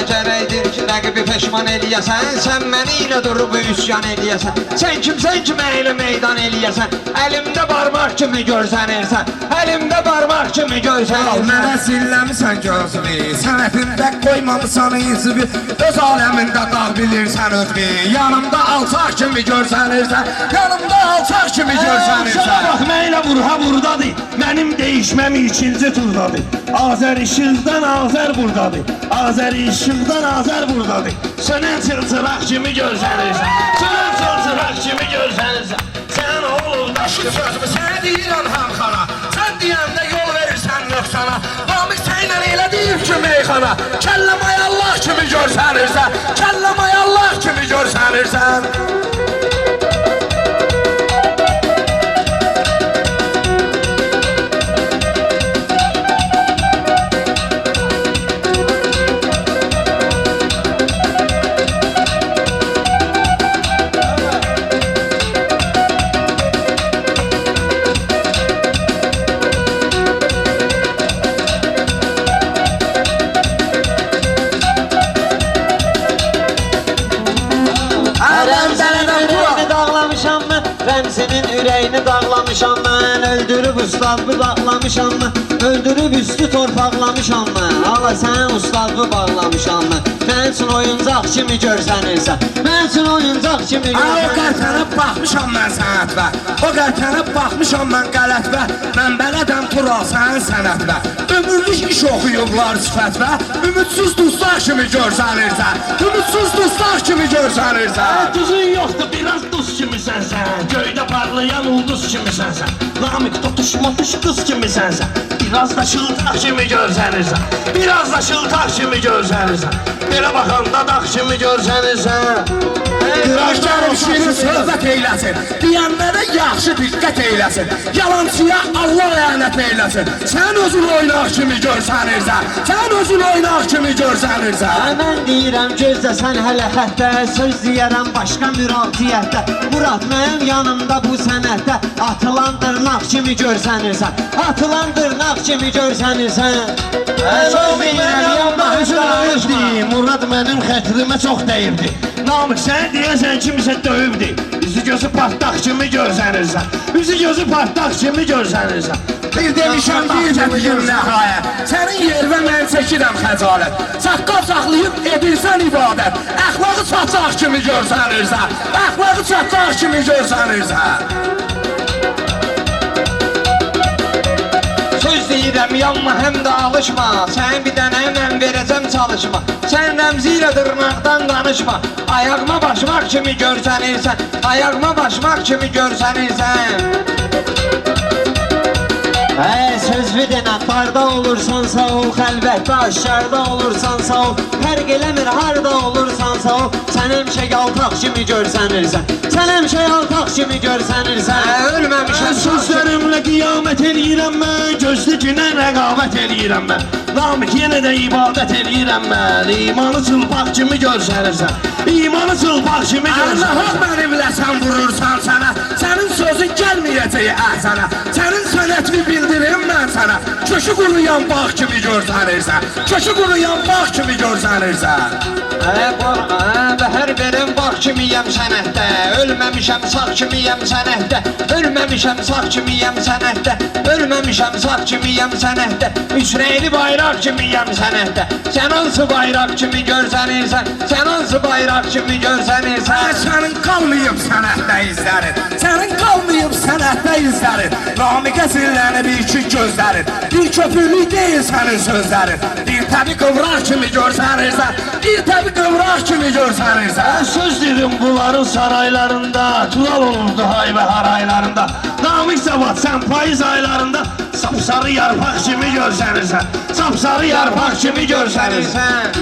Gərəkdir ki rəqibi peşman eləyəsən, sən məni ilə durub üsyan eləyəsən. Sən kimsən ki məyli meydan eləyəsən, əlimdə barmaq kimi görsənirsən, əlimdə barmaq kimi görsənirsən. Mənə silləmisən gözümü, sənətində qoymamısan izimi. Öz aləmində dağ bilirsən özünü, yanımda alçaq kimi görsənirsən, yanımda alçaq kimi görsənirsən. Sana bax məylə vurha buradadır, mənim deyişməm ikinci turdadır. Azər işıqdan Azər buradadır, Azər işıqdan Azər buradadır. Sönən çılçıraq kimi görsənirsən, sönən çılçıraq kimi görsənirsən. Sən oğul Şu sözümü sənə deyirəm hamxana, sən deyəndə yol verirsən nöqsana. Namik sənlə elə deyib ki meyxana, kəlləmay Allah kimi görsənirsən, kəlləmay Allah kimi görsənirsən. Rəmzinin ürəyini dağlamışam mən, öldürüb ustadımı bağlamışam mən, öldürüb üstü torpaqlamışam mən. Hala sən ustadımı bağlamışam mən, mən üçün oyuncaq kimi görsənirsən, mən üçün oyuncaq kimi görsənirsən. O qərtənə baxmışam mən sənətvə, o qərtənə baxmışam mən qələtvə. Mən bələdəm tural sənin sənətvə, ömürlük iş oxuyublar sifətvə. Ümidsiz dustaq kimi görsənirsən, ümidsiz dustaq kimi görsənirsən. Tuzun yoxdur, biraz duz kimisən sən, göydə parlayan ulduz kimisən sən. Namik tutuşmamış qız kimisən sən, biraz da şıltaq kimi görsənirsən, biraz da şıltaq kimi görsənirsən. Belə baxanda dağ kimi görsənirsən. Qıraqlarım şirin söhbət eyləsin, deyənlərə yaxşı diqqət eyləsin. Yalancıya Allah lənət eyləsin. Sən özün oynaq kimi görsənirsən, sən özün oynaq kimi görsənirsən. Mən deyirəm gözlə sən hələ xəttə, söz deyərəm başqa müraciətdə. Murad mənim yanımda bu sənətdə, atılan dırnaq kimi görsənirsən, atılan dırnaq kimi görsənirsən. Çox bilirəm, yanma hüsün özləyim. Murad mənim xətrimə çox dəyibdi. Namik sən deyəsən kimisə döyübdi. Üzü gözü partlaq kimi görsənirsən, üzü gözü partlaq kimi görsənirsən. Bir demişəm bir cəbiyim nəhayət, sənin yervə mən çəkirəm xəcalət. Saqqal saxlayıb edirsən ibadət, əxlaqı çataq kimi görsənirsən, əxlaqı çataq kimi görsənirsən. Söz deyir deyirəm yanma həm də alışma. Sənin bir dənə mən verəcəm çalışma. Sən rəmzi ilə dırnaqdan danışma. Ayağıma başmaq kimi görsənirsən, ayağıma başmaq kimi görsənirsən. Sözlü denən barda olursan sağ ol, xəlvətdə aşkarda olursan sağ ol. Fərq eləmir harda olursan sağ ol. Sən həmişə yaltaq kimi görsənirsən, sən həmişə yaltaq kimi görsənirsən. Ölməmişəm Sözlərimlə qiyamət eləyirəm mən, gözlü günə rəqabət eləyirəm mən. Namik yenə də ibadət eləyirəm mən, imanı çılpaq kimi görsənirsən, imanı çılpaq kimi görsənirsən. Allah'a mənimlə sən vurursan sənə, sənin sözün gəlməyəcəyi əhsənə. Sənin sənətini bildirim mən sənə, köşü quruyan bağ kimi görsənirsən, köşü quruyan bağ kimi görsənirsən. Bəhər verin bağ kimiyəm sənətdə, ölməmişəm sağ kimiyəm sənətdə, ölməmişəm sağ kimiyəm sənətdə, ölməmişəm sağ kimiyəm sənətdə, Üsreyli bayraq kimiyəm sənətdə. Sən hansı bayraq kimi görsənirsən, sən hansı bayraq kimi görsənirsən. Sənin qalmayıb sənətdə izlərin, sənin qalmayıb sənətdə izlərin. Namiqə zillənib iki gözlərin, bir köpüklük deyil sənin sözlərin. Bir təbi qıvraq kimi görsənirsən, bir təbi qıvraq kimi görsənirsən. Söz dedim bunların saraylarında, tural olurdu hay və haraylarında. Namik Sabat sən payız aylarında, sapsarı yarpaq kimi görsənirsən, sapsarı yarpaq kimi görsənirsən.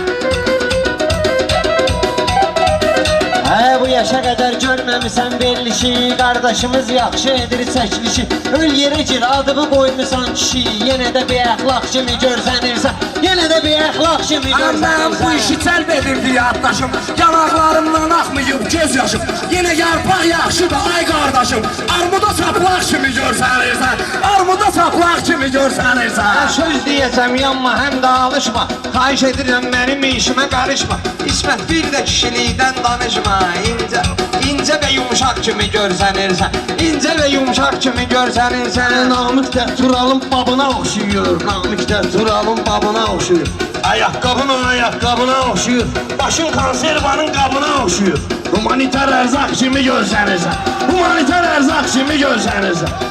Bu yaşa qədər görməmisən verilişi, qardaşımız yaxşı edir çəkilişi. Öl yerə gir adımı qoymusan kişi, yenə də bir əxlaq kimi görsənirsən, yenə də bir əxlaq kimi Mən bu görsənirsən. işi cəlb edirdi yaddaşım, yanaqlarımdan axmayıb göz yaşım. Yenə yarpaq yaxşıdır ay qardaşım, armuda saplaq kimi görsənirsən, armuda saplaq kimi görsənirsən. Söz deyəcəm yanma həm də alışma, xahiş edirəm mənim işimə qarışma. İsmət bir də kişilikdən danışma, incə və yumuşaq kimi görsənirsən, incə və yumuşaq kimi görsənirsən. Namik də Turalın babına oxşuyur, Namik də Turalın babına oxşuyur. Ayaqqabına oxşuyur, başın konservanın qabına oxşuyur. Humanitar ərzaq kimi görsənirsən, humanitar ərzaq kimi görsənirsən.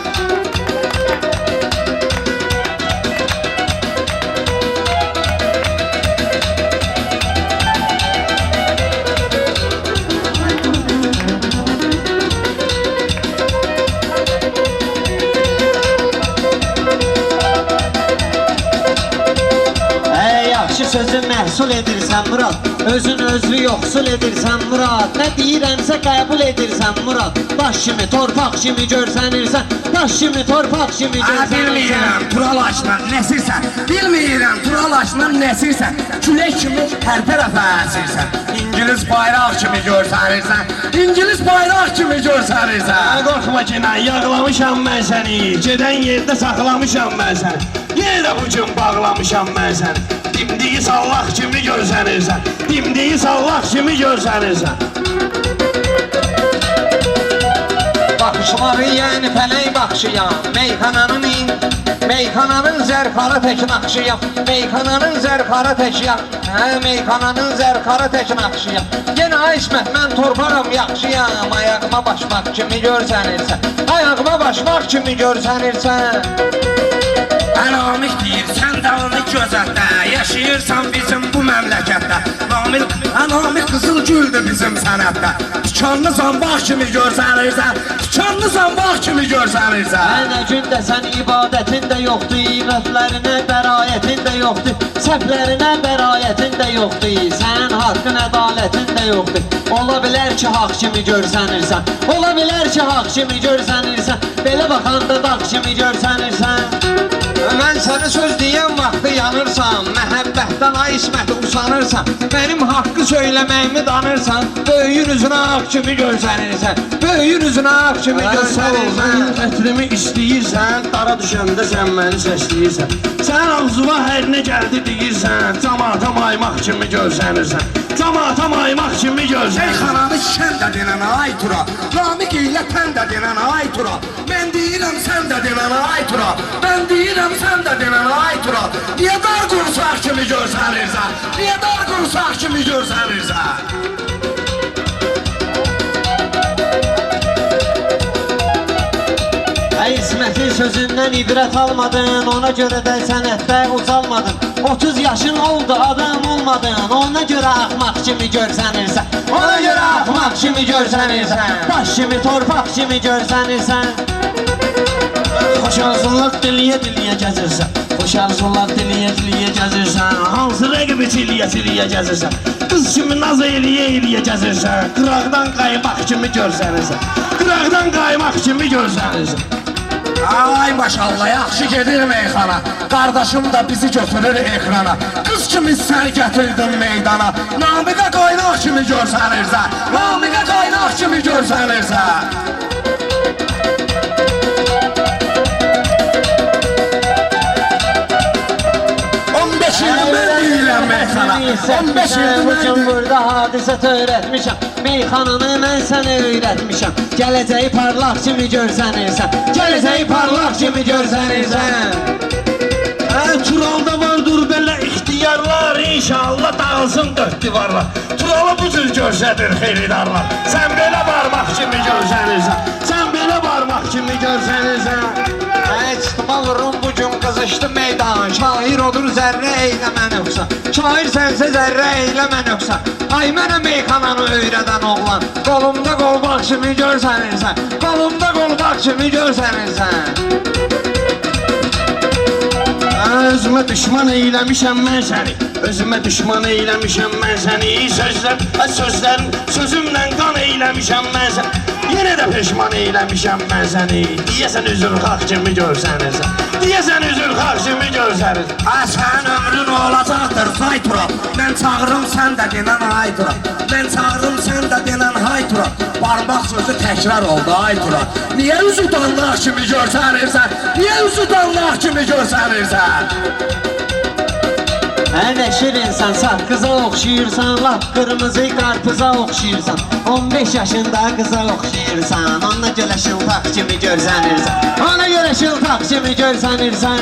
Sözü məhsul edirsən Murad, özün özlü yoxsul edirsən Murad. Nə deyirəmsə qəbul edirsən Murad, daş kimi, torpaq kimi görsənirsən, daş kimi, torpaq kimi görsənirsən. Bilmirəm Turalaşla nəsirsən, bilmirəm Turalaşla nəsirsən, külək kimi hər tərəfə əsirsən. İngiliz bayraq kimi görsənirsən, İngiliz bayraq kimi görsənirsən. Qorxma ki, mən yağlamışam mən səni, gedən yerdə saxlamışam mən səni. Yenə də bu gün bağlamışam mən səni. Dimdiyi sallaq kimi görsənirsən, dimdiyi sallaq kimi görsənirsən. Baxışları yəni fələk baxışıyam, meyxananın zərxara tək naxşıyam, meyxananın zərxara tək meyxananın zərxara tək naxşıyam. Yenə İsmət mən torpağam yaxşıyam, ayağıma başmaq kimi görsənirsən, ayağıma başmaq kimi görsənirsən. Namik deyir, sən də onu gözətdə, yaşayırsan bizim bu məmləkətdə. Namik qızıl güldür bizim sənətdə, tikanlı zambaq kimi görsənirsən, tikanlı zambaq kimi görsənirsən. Nə gündə sən ibadətin də yoxdur, imətlərinə bəraətin də yoxdur, səhvlərinə bəraətin də yoxdur, sənin haqqın ədalətin də yoxdur. Ola bilər ki, haqq kimi görsənirsən, ola bilər ki, haqq kimi görsənirsən, belə baxanda dağ kimi görsənirsən. Mən sənə söz deyən vaxtı yanırsan, məhəbbətdən ay İsmət usanırsan, mənim haqqı söyləməyimi danırsan, böyüyün üzünə ağ kimi görsənirsən, böyüyün üzünə ağ kimi görsənirsən. Mənim ətrimi istəyirsən, dara düşəndə sən məni səsləyirsən. Sən ağzıma hər nə gəldi deyirsən, camaata maymaq kimi görsənirsən, camaata maymaq kimi görsənirsən. Meyxananı şən də denən ay Tura, Namik ilə tən də denən ay Tura. Mən deyirəm sən də denən ay Tura, mən deyirəm sən də denən ay Tura. Niyə dar qursaq kimi görsənirsən, niyə dar qursaq kimi görsənirsən. İsmətin sözündən ibrət almadın, ona görə də sənətdə ucalmadın. 30 yaşın oldu, adam olmadın, ona görə axmaq kimi görsənirsən. Ona görə axmaq kimi görsənirsən, daş kimi, torpaq kimi görsənirsən. Xoş arzular diliyə gəzirsən, xoş arzular diliyə gəzirsən, hansı rəqibi çiliyə gəzirsən, qız kimi naz eləyə gəzirsən, qıraqdan qaymaq kimi görsənirsən, qıraqdan qaymaq kimi görsənirsən. Ay maşallah, yaxşı gedir meyxana. Qardaşım da bizi götürür ekrana. Qız kimi səni gətirdim meydana. Namiqə qaynaq kimi görsənirsən, Namiqə qaynaq kimi görsənirsən. 15 ildir mən deyiləm meyxana, 15 ildir mən deyiləm. Burada hadisə törətmişəm, meyxananı mən sənə öyrətmişəm. Gələcəyi parlaq kimi görsənirsən, gələcəyi parlaq kimi görsənirsən. Turalda vardır belə ixtiyarlar, inşallah dağılsın dörd divarlar. Turalı bu cür görsədir xeyridarlar, sən belə barmaq kimi görsənirsən, sən belə barmaq kimi görsənirsən. Çıxma vurum bugün qızışdı meydan, şair odur zərrə eyləmən yoxsa, şair sənsə zərrə eyləmən yoxsa. Ay mənə meyxananı öyrədən oğlan, qolumda qolbaq kimi görsənirsən, qolumda qolbaq kimi görsənirsən. Özümə düşman eyləmişəm mən səni, özümə düşman eyləmişəm mən səni, sözümlə qan eyləmişəm mən səni, yenə də peşman eyləmişəm mən səni, deyəsən üzür xalq kimi görsənirsən, deyəsən üzür xalq kimi görsənirsən. Sənin ömrün olacaqdır say Turab, mən çağırım sən də denən hay Turab, mən çağırım sən də denən hay Turab. Barmaq sözü təkrar oldu ay Turab. Niyə üzü danlaq kimi görsənirsən, niyə üzü danlaq kimi görsənirsən? Nə şirinsən, saqqıza oxşayırsan, lap qırmızı qarpıza oxşayırsan. 15 yaşında qıza oxşayırsan, ona görə şıltaq kimi görsənirsən, ona görə şıltaq kimi görsənirsən.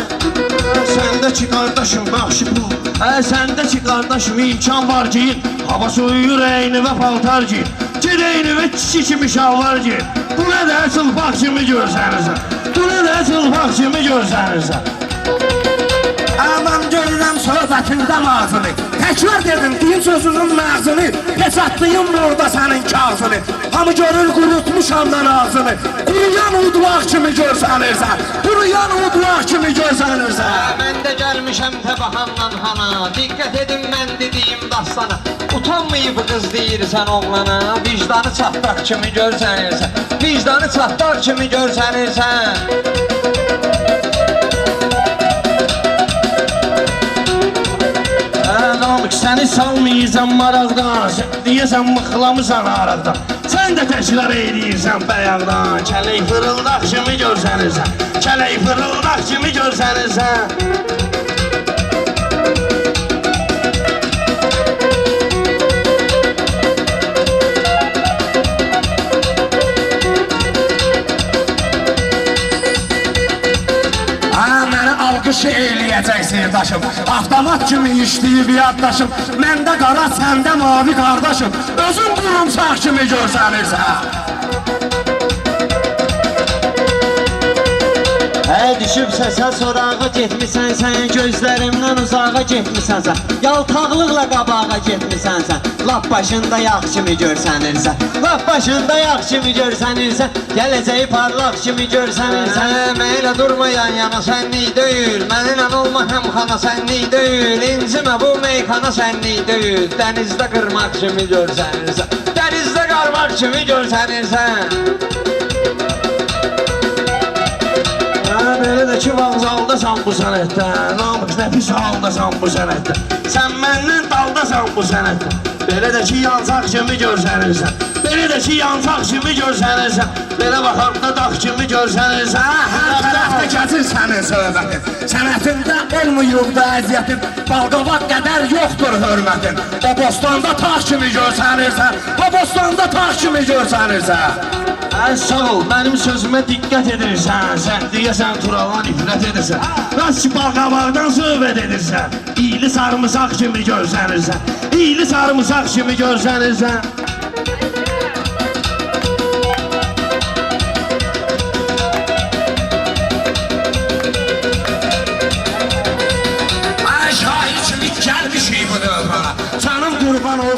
Səndəki qardaşım baxşı bu, səndəki qardaşım imkan var ki, hava soyuyur eyni və paltar ki, ged eyni və kişi kimi şalvar ki, bu nə də çılpaq kimi görsənirsən, bu nə də çılpaq kimi görsənirsən. Aman görürəm söhbətində mazını, təkrar dedim deyim sözünün məzini, heç atlayım burada sənin kağızını, hamı görür qurutmuşamdan ağzını, quruyan udlaq kimi görsənirsən, quruyan udlaq kimi görsənirsən. Mən də gəlmişəm təbahandan hana, diqqət edin mən dediyim dastana. Utanmayıb qız deyirsən oğlana, vicdanı çatdaq kimi görsənirsən, vicdanı çatdaq kimi görsənirsən. Namık səni salmayacam maraqdan, deyəsən mıxlamısan araqdan, sən də təkrar edirsən bəyaqdan, kələk fırıldaq kimi görsənirsən, kələk fırıldaq kimi görsənirsən. Alqışı eləyəcəksin daşım, avtomat kimi işləyib yaddaşım, məndə qara, səndə mavi qardaşım, özün qurumsaq kimi görsənirsən. Düşüb səsə sorağa getmisən sən, gözlərimdən uzağa getmisən sən, yaltaqlıqla qabağa getmisən sən, lap başında yağ kimi görsənirsən, lap başında yağ kimi görsənirsən, gələcəyi parlaq kimi görsənirsən. Mənlə durma yan yana sənlik deyil, mənimlə olma həmxana sənlik deyil, incimə bu meyxana sənlik deyil, dənizdə qırmaq kimi görsənirsən, dənizdə qarmaq kimi görsənirsən. Belə də ki, vağzaldasan bu sənətdə, Namık nə pis haldasan bu sənətdə, sən məndən daldasan bu sənətdə. Belə də ki, yancaq kimi görsənirsən, belə də ki, yancaq kimi görsənirsən, belə baxanda dağ kimi görsənirsən. Hər tərəfdə gəzir sənin söhbətin, sənətində olmuyub da əziyyətin, balqabaq qədər yoxdur hörmətin, o bostanda taş kimi görsənirsən, o bostanda taş kimi görsənirsən. Sağ ol, mənim sözümə diqqət edirsən, sən deyəsən Turaldan ifrət edirsən, nasıl ki balqabaqdan söhbət edirsən, iyili sarımsaq kimi görsənirsən, iyili sarımsaq kimi görsənirsən.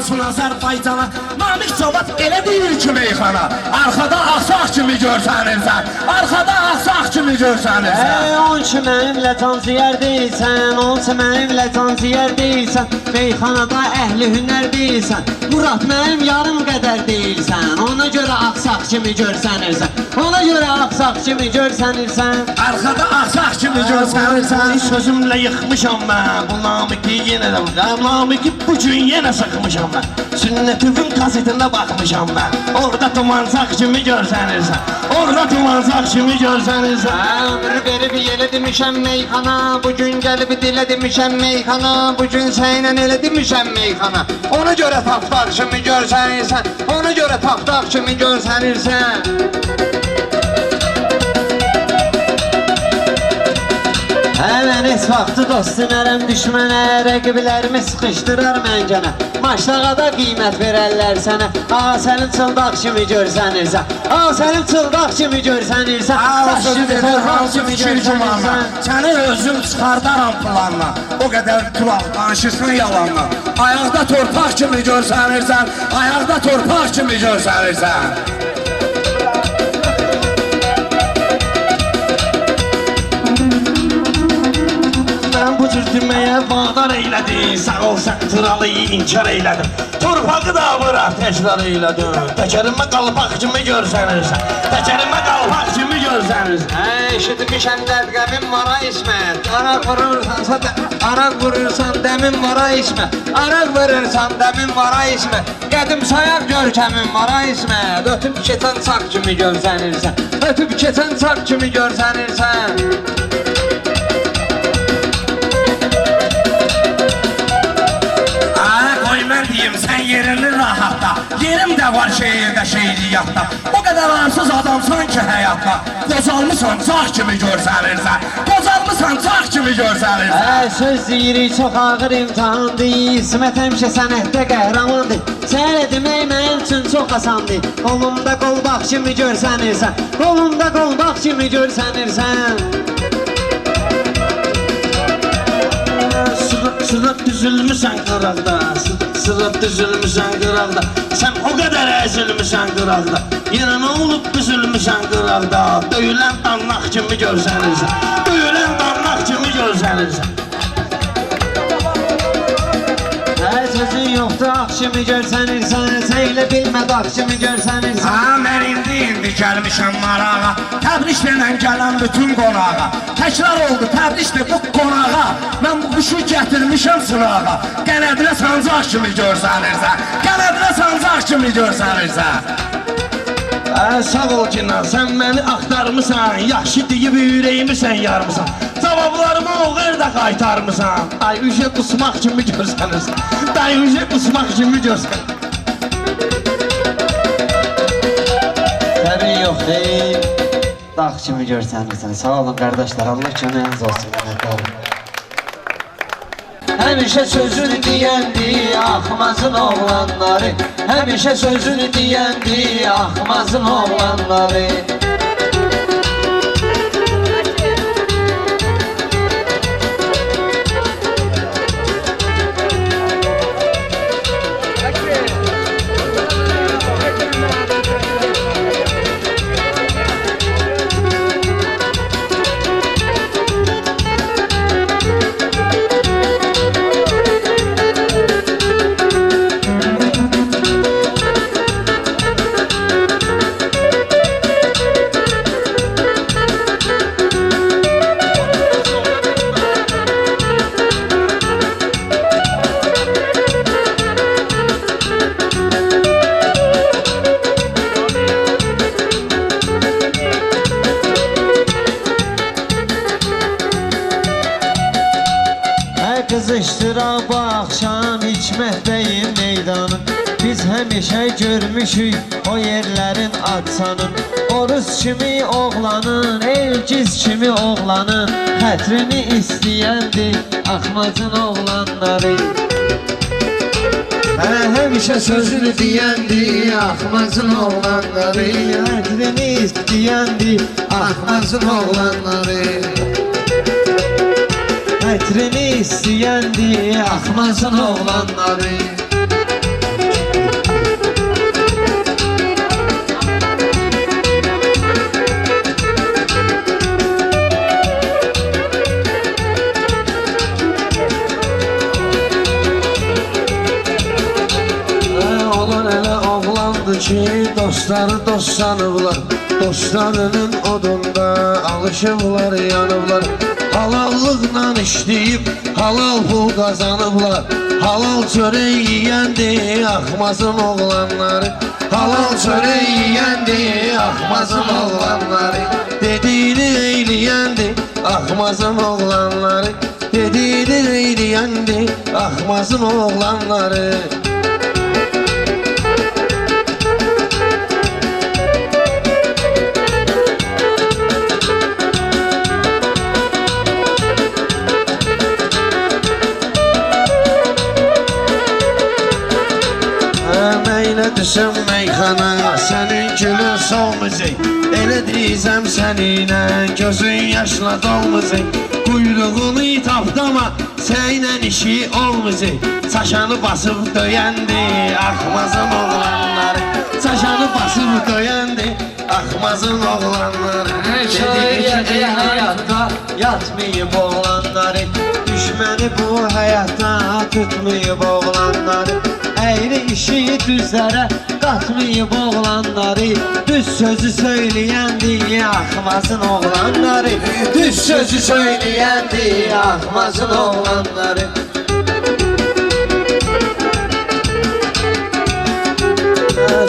aparsın Azərbaycana. Namik Cavad elə deyir ki meyxana. Arxada axsaq kimi görsənirsən, arxada axsaq kimi görsənirsən. Onun ki mənimlə canciyər deyilsən, onun ki mənimlə canciyər deyilsən, meyxanada əhli hünər deyilsən, Murad mənim yarım qədər deyilsən, ona görə axsaq kimi görsənirsən, ona görə axsaq kimi görsənirsən. Arxada axsaq kimi görsənirsən. Sözümlə yıxmışam mən bu Namiki yenə də. Namiki bu gün yenə sıxmışam mən. Sünnətivin kasetində baxmışam mən. Orada tumansaq kimi görsənirsən, orada tumansaq kimi görsənirsən. Ömrü verib yelə demişəm meyxana, bugün gəlib dilə demişəm meyxana, bugün sənlə elə demişəm meyxana. Ona görə tapdaq kimi görsənirsən, ona görə tapdaq kimi görsənirsən. Həmən heç vaxtı dost dinərəm düşmənə, rəqiblərimi sıxışdırar məncənə. Maşlağada qiymət verərlər sənə, sənin çıldaq kimi görsənirsən, sənin çıldaq kimi görsənirsən, Sözü Ferhan kimi görsənirsən. Səni özüm çıxardaram planla, o qədər tural danışırsan yalanla. Ayaqda torpaq kimi görsənirsən, ayaqda torpaq kimi görsənirsən. Bu cür deməyə vadar eylədin, sağ ol sən tıralıyı inkar eylədin. Torpağı da bırak təkrar eylədin, təkərimə qalpaq kimi görsənirsən, təkərimə qalpaq kimi görsənirsən. Eşitmişəm dədqəmin vara İsmət, araq vurursan dəmin vara İsmət, araq vurursan dəmin vara İsmət, qədim sayaq görkəmin vara İsmət, ötüb keçən çaq kimi görsənirsən, ötüb keçən çaq kimi görsənirsən. Sən yerini rahatla, yerim də var şehirdə şeiriyyatda. O qədər arsız adamsan ki həyatda, qocalmısan çağ kimi görsənirsən, qocalmısan çağ kimi görsənirsən. Söz deyirik çox ağır imtihandır, İsmət həmişə sənətdə qəhrəmandır. Sənə demək mənim üçün çox asandır, qolumda qolbaq kimi görsənirsən, qolumda qolbaq kimi görsənirsən. Sırap düzülmüsən qıraqda, sırap düzülmüsən qıraqda. Sən o qədər əzilmişsən qıraqda, yenə nə olub düzülmüsən qıraqda. Döyülən danlaq kimi görsənirsən, döyülən danlaq kimi görsənirsən. Sözün yoxdur, ağ kimi görsənirsən, sən elə bilməd ağ kimi görsənirsən. Mən indi gəlmişəm marağa, Təbrişlə gələn bütün qonağa. Təkrar oldu Təbrişlə bu qonağa, mən bu quşu gətirmişəm sınağa. Qənədinə sancaq kimi görsənirsən, qənədinə sancaq kimi görsənirsən. Sağ ol Cinan, sən məni axtarmısan, yaxşı deyib ürəyimi sən yarmısan. Cavablarımı o yerdə qaytarmısan. Ay üşə qusmaq kimi görsənirsən, ay üşə qusmaq kimi görsənirsən. Təbii yox deyil, dağ kimi görsənirsən. Sağ olun qardaşlar, Allah köməyiniz olsun. Həmişə sözünü deyəndi axmazın oğlanları, həmişə sözünü deyəndi axmazın oğlanları. Qızışdıra bu axşam Hikmətbəyin meydanı. Biz həmişə görmüşük o yerlərin atsanın. Oruz kimi oğlanın, Elgiz kimi oğlanın, xətrini istəyəndi Axmazın oğlanları. Həmişə sözünü deyəndi Axmazın oğlanları, xətrini istəyəndi Axmazın oğlanları. Xətrini istəyəndi Axmazın oğlanları. Oğlan elə oğlandı ki, dostları dost sanıblar. Dostlarının odunda alışıblar, yanıblar. Halallıqla işləyib, halal pul qazanıblar. Halal çörək yiyəndi, axmazın oğlanları. Halal çörək yiyəndi, axmazın oğlanları. Dediyini eyləyəndi, axmazın oğlanları. Dediyini eyləyəndi, axmazın oğlanları. Düşüm meyxana, sənin gülün solmayacaq. Elə deyizəm səninlə, gözün yaşla dolmayacaq. Quyruğunu tapdama, sənlə işi olmayacaq. Çaşanı basıb döyəndi, axmazın oğlanları. Çaşanı basıb döyəndi, axmazın oğlanları. Şair həyatda yatmayıb oğlanları. Düşməni bu həyatda tutmayıb oğlanları. Əyri işi düzlərə qatmayıb oğlanları. Düz sözü söyləyəndi, axmazın oğlanları. Düz sözü söyləyəndi, axmazın oğlanları.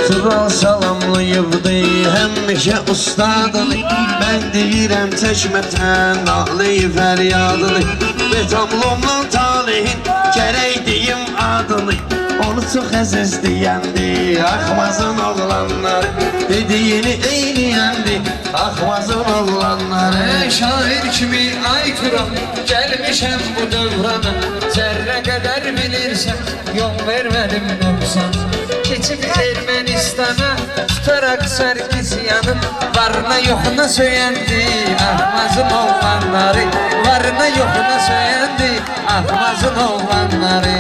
Tural salamlayıbdı, həmişə ustadını. Mən deyirəm çəkmətən, ağlayıb fəryadını. Betamlomla talihin, gərək deyim adını. Onu çox əziz deyəndi, axmazın oğlanları. Dediyini eyləyəndi, axmazın oğlanları. Şair kimi ay turam, gəlmişəm bu dövrana. Zərrə qədər bilirsən, yol vermədim nöqsan. Keçib Ermənistana, tutaraq Sarkisyanın. Varına yoxuna söyəndi, axmazın oğlanları. Varına yoxuna söyəndi, axmazın oğlanları.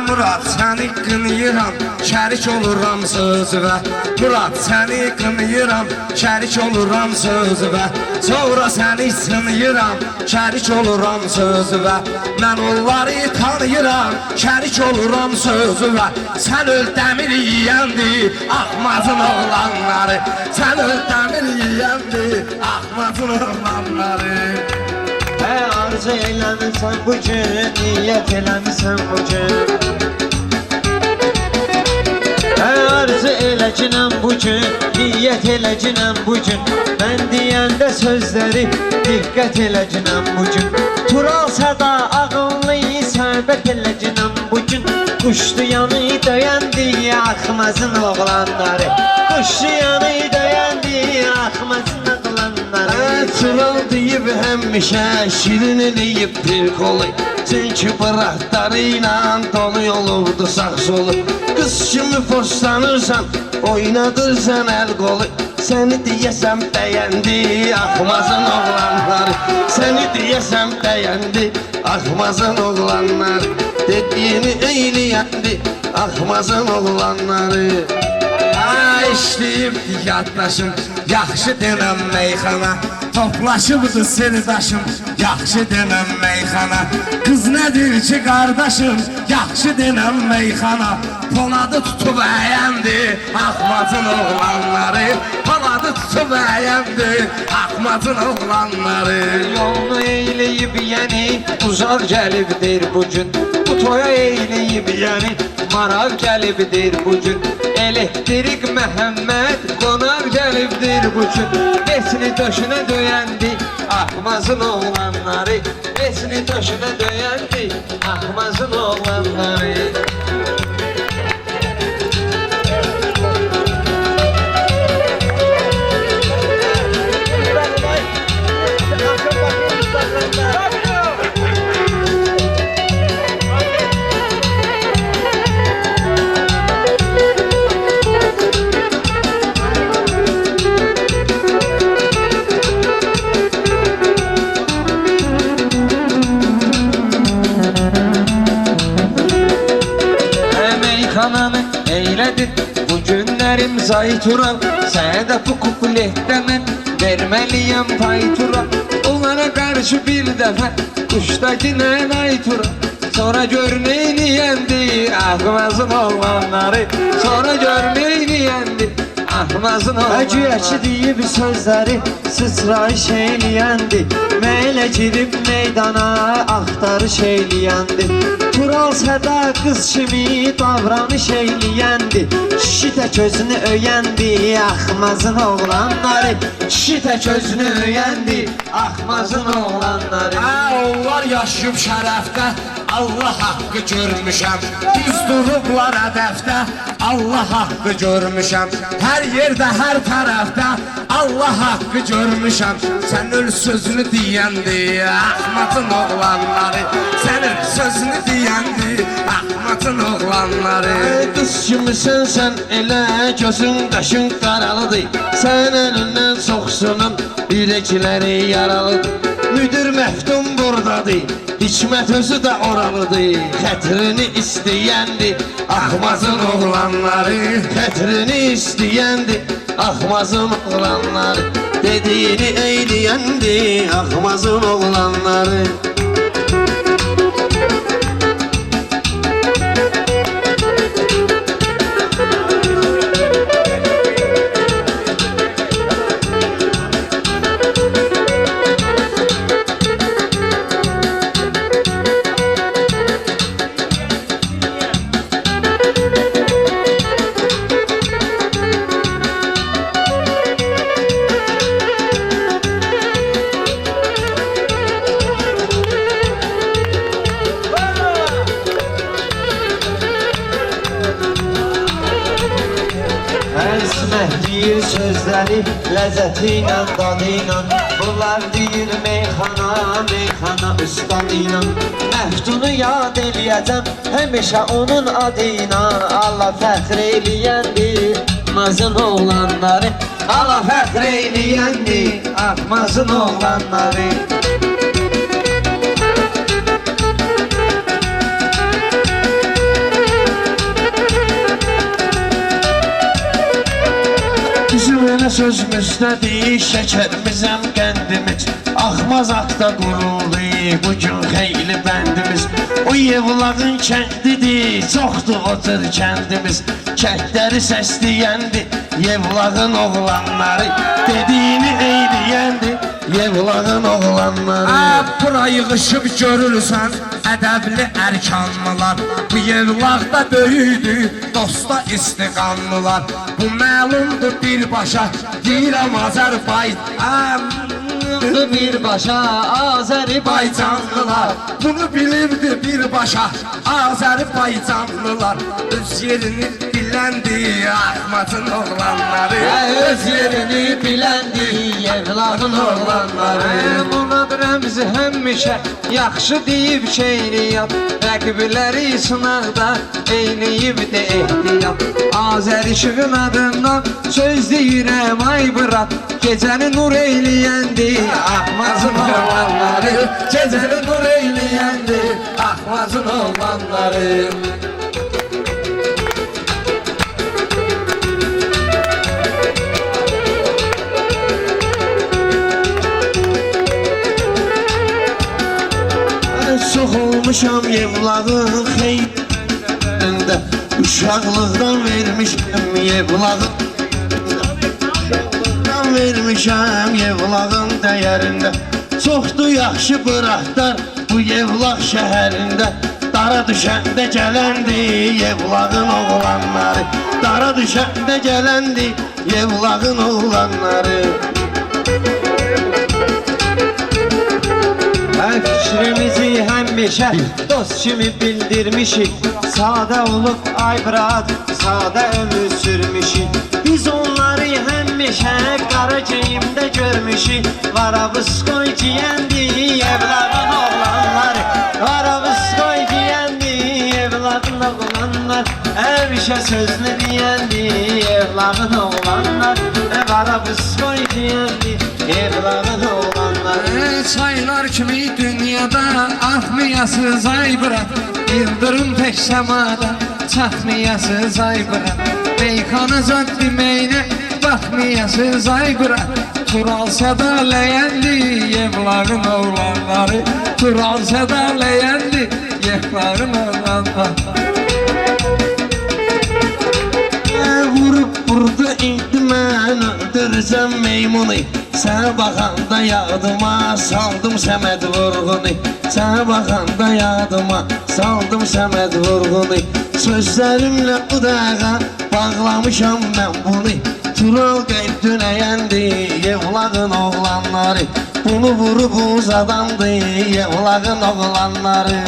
Murad, səni qınayıram, şərik oluram sözüvə. Murad, səni qınayıram, şərik oluram sözüvə. Sonra səni sınayıram, şərik oluram sözüvə. Mən onları tanıyıram, şərik oluram sözüvə. Sən öl dəmir yiyəndi, axmazın oğlanları. Sən öl dəmir yiyəndi, axmazın oğlanları. Arzu eləmirsən bu gün, niyyət eləmirsən bu gün. Arzu eləcinəm bu gün, niyyət eləcinəm bu gün. Mən deyəndə sözləri diqqət eləcinəm bu gün. Tural səda ağıllı söhbət eləcinəm bu gün. Quşdu yanı döyəndi, axmazın oğlanları. Quşdu yanı döyəndi, axmazın oğlanları. Tural deyib həmişə, şirin eləyib bir kolu. Çünki bıraxları ilə dolu yolubdu sağ solu. Qız kimi poşlanırsan, oynadırsan əl qolu. Səni deyəsən bəyəndi, axmazın oğlanları. Səni deyəsən bəyəndi, axmazın oğlanları. Dediyini eyləyəndi, axmazın oğlanları. İşləyib yaddaşım, yaxşı denəm meyxana. Toplaşıbdı sirdaşım, yaxşı denəm meyxana. Qız nədir ki qardaşım, yaxşı denəm meyxana. Poladı tutub əyəndi, axmazın oğlanları. Poladı tutub əyəndi, axmazın oğlanları. Yolunu eyləyib yəni, uzaq gəlibdir bu gün. Bu toya eyləyib yəni, maraq gəlibdir bu gün. Elektrik Məhəmməd qonaq gəlibdir bu gün. Besini döşünə döyəndi, axmazın oğlanları. Besini döşünə döyəndi, axmazın oğlanları. Eylədir bu günlərim zayturam. Sənə də bu kupletdə mən verməliyəm paytura. Onlara qarşı bir dəfə quşdakı nən aytura. Sonra gör neyniyəndi, Ahmazın oğlanları sonra görmeyleyendi. Ahmazın oğlanları Güyaçı deyib sözləri sıçrayış eyləyəndi. Meylə girib meydana axtarış eyləyəndi. Tural səda qız kimi davranış eyləyəndi. Kişi tək özünü öyəndi, Ahmazın oğlanları. Kişi tək özünü öyəndi, Ahmazın oğlanları. Onlar yaşayıb şərəfdə, Allah haqqı görmüşəm. Düz durublar hədəfdə, Allah haqqı görmüşəm. Hər yerdə, hər tərəfdə Allah haqqı görmüşəm. Sən öl sözünü deyəndi, Ahmazın oğlanları. Sən öl sözünü deyəndi, Ahmazın oğlanları. Qız kimisən sən elə gözün qaşın qaralıdır. Sən əlindən soxsunun ürəkləri yaralıdır. Müdür məftun buradadır, Hikmət özü də oralıdır. Xətrini istəyəndi, Ahmazın oğlanları. Xətrini istəyəndi, Ahmazın oğlanları. Dediyini eyləyəndi, Ahmazın oğlanları. Əsməh deyir sözləri ləzzəti ilə, dadı ilə. Bunlar deyir meyxana, meyxana ustadı ilə. Məftunu yad eləyəcəm həmişə onun adı ilə. Allah fəxr eləyəndi, Ahmazın oğlanları. Allah fəxr eləyəndi, Ahmazın oğlanları. Bizim elə sözümüzdədir, şəkərmizəm qəndimiz. Ahmaz haqda quruldu, bugün xeyli bəndimiz. O Yevlağın kəndidir, çoxdur o tır kəndimiz. Kəndləri səsləyəndi, Yevlağın oğlanları. Dediyini eyləyəndi, Yevlağın oğlanları. Bura yığışıb görürsən ədəbli ərkanlılar. Bu Yevlaqda böyüdü dosta istiqanlılar. Bu məlumdur birbaşa deyirəm Azərbaycan. Birbaşa Azərbaycanlılar. Bunu bilirdi birbaşa Azərbaycanlılar. Öz yerini biləndi Ahmazın oğlanları. Öz yerini biləndi Yevlağın oğlanları. Bunad rəmzi həmişə yaxşı deyib şeiriyyat. Rəqibləri sınaqda eyləyib də ehtiyat. Azər işığın adından söz deyirəm ay bırak. Gecəni nur eyləyəndi Ahmazın oğlanları. Gecəni nur eyləyəndi Ahmazın oğlanları. Çox olmuşam Yevlağın xeyrində. Uşaqlıqdan vermişəm Yevlağın. Uşaqlıqdan vermişəm Yevlağın dəyərində. Çoxdur yaxşı bıraqlar bu Yevlaq şəhərində. Dara düşəndə gələndi Yevlağın oğlanları. Dara düşəndə gələndi Yevlağın oğlanları. Fikrimizi həmişə dost kimi bildirmişik. Sadə olub aybrat, sadə ömür sürmüşük. Biz onları həmişə qara geyimdə görmüşük. Varavskoy giyəndi Yevlağın oğlanları. Varavskoy giyəndi Yevlağın oğlanlar. Həmişə sözünü deyəndi Yevlağın oğlanlar. Varavskoy giyəndi Yevlağın oğlanları. Çaylar kimi dünyada axmayasız ay bırak. Yıldırım pek semada çatmayasız ay bırak. Meyxana zat demeyinə baxmayasız ay bırak. Tural sədaləyəndi Yevlağın oğlanları. Tural sədaləyəndi Yevlağın oğlanları. Burada indi mən öldürəcəm meymunu. Sənə baxanda yadıma saldım Səməd Vurğunu. Sənə baxanda yadıma saldım Səməd Vurğunu. Sözlərimlə bu dəqiqə bağlamışam mən bunu. Tural qeyb dünəyəndi Yevlağın oğlanları. Bunu vurub uzadandı Yevlağın oğlanları.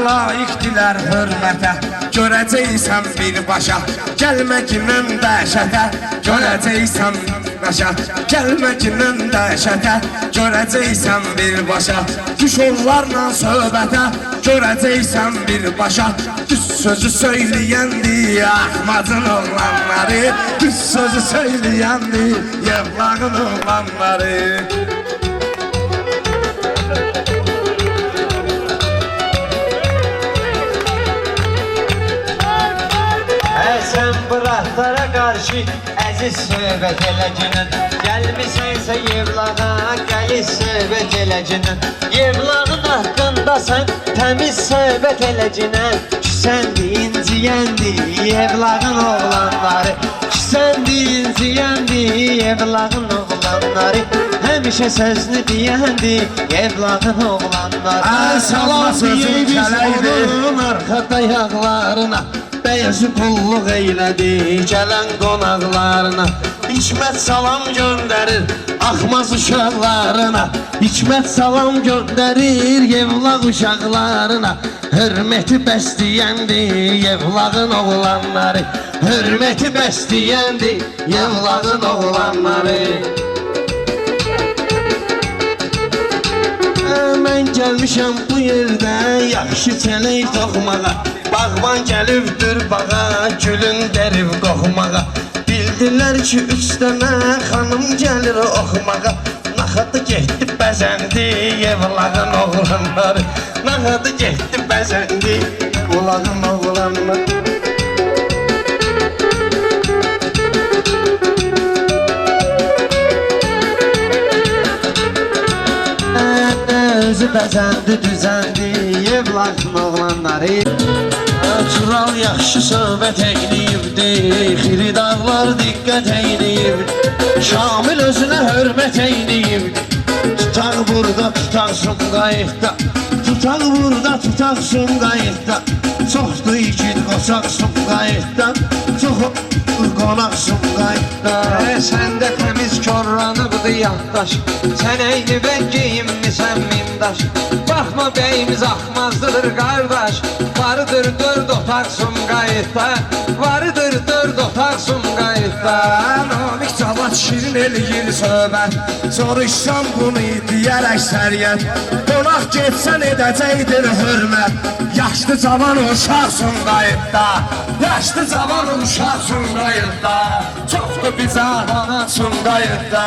Layiqdilər hörmətə, görəcəksən birbaşa. Gəlməkindən dəhşətə, görəcəksən birbaşa. Gəlməkindən dəhşətə, görəcəksən birbaşa. Düş onlarla söhbətə, görəcəksən birbaşa. Düz sözü söyləyəndi Ahmadın oğlanları. Düz sözü söyləyəndi Yevlağın oğlanları. Sən bıraxlara qarşı əziz söhbət eləcinin. Gəlmisənsə Yevlağa gəlis söhbət eləcinin. Yevlağın haqqında sən təmiz söhbət eləcinin. Küsəndi, inciyəndi Yevlağın oğlanları. Küsəndi, inciyəndi Yevlağın oğlanları. Həmişə sözünü deyəndi Yevlağın oğlanları. Salam yeyiz onun arxa ayaqlarına. Bəyəzi qulluq eylədi gələn qonaqlarına. Hikmət salam göndərir Axmaz uşaqlarına. Hikmət salam göndərir Yevlaq uşaqlarına. Hörməti bəsləyəndi Yevlağın oğlanları. Hörməti bəsləyəndi Yevlağın oğlanları. Mən gəlmişəm bu yerdə yaxşı çələk toxmağa. Bağban gəlibdir bağa, gülün dərib qoxmağa. Bildilər ki, 3 dənə xanım gəlir oxumağa. Naxadı getdi bəzəndi Yevlağın oğlanları. Naxadı getdi bəzəndi Yevlağın oğlanları. Özü bəzəndi, düzəndi Yevlağın oğlanları. Tural yaxşı söhbət eyləyibdi, Xiridağlar diqqət eyləyibdi. Şamil özünə hörmət eyləyibdi. Tutaq burada, tutaq Sumqayıtda. Tutaq burada, tutaq Sumqayıtda. Çoxdur igid qoçaq Sumqayıtdan. Çoxdur qonaq Sumqayıtda. Səndə təmiz korlanıbdı yaddaş. Sən eynibə geyinmisən mindaş. Baxma beyimiz axmazdır qardaş. Varıdır 4 otaq Sumqayıtda. Varıdır 4 otaq Sumqayıtda. Namik Cavad şirin eləyir söhbət. Soruşsam bunu deyərək səriyyət. Qonaq getsən edəcəkdir hörmət. Yaşlı cavan uşaq Sumqayıtda. Yaşlı cavan uşaq Sumqayıtda. Çoxdur bizə ana Sumqayıtda.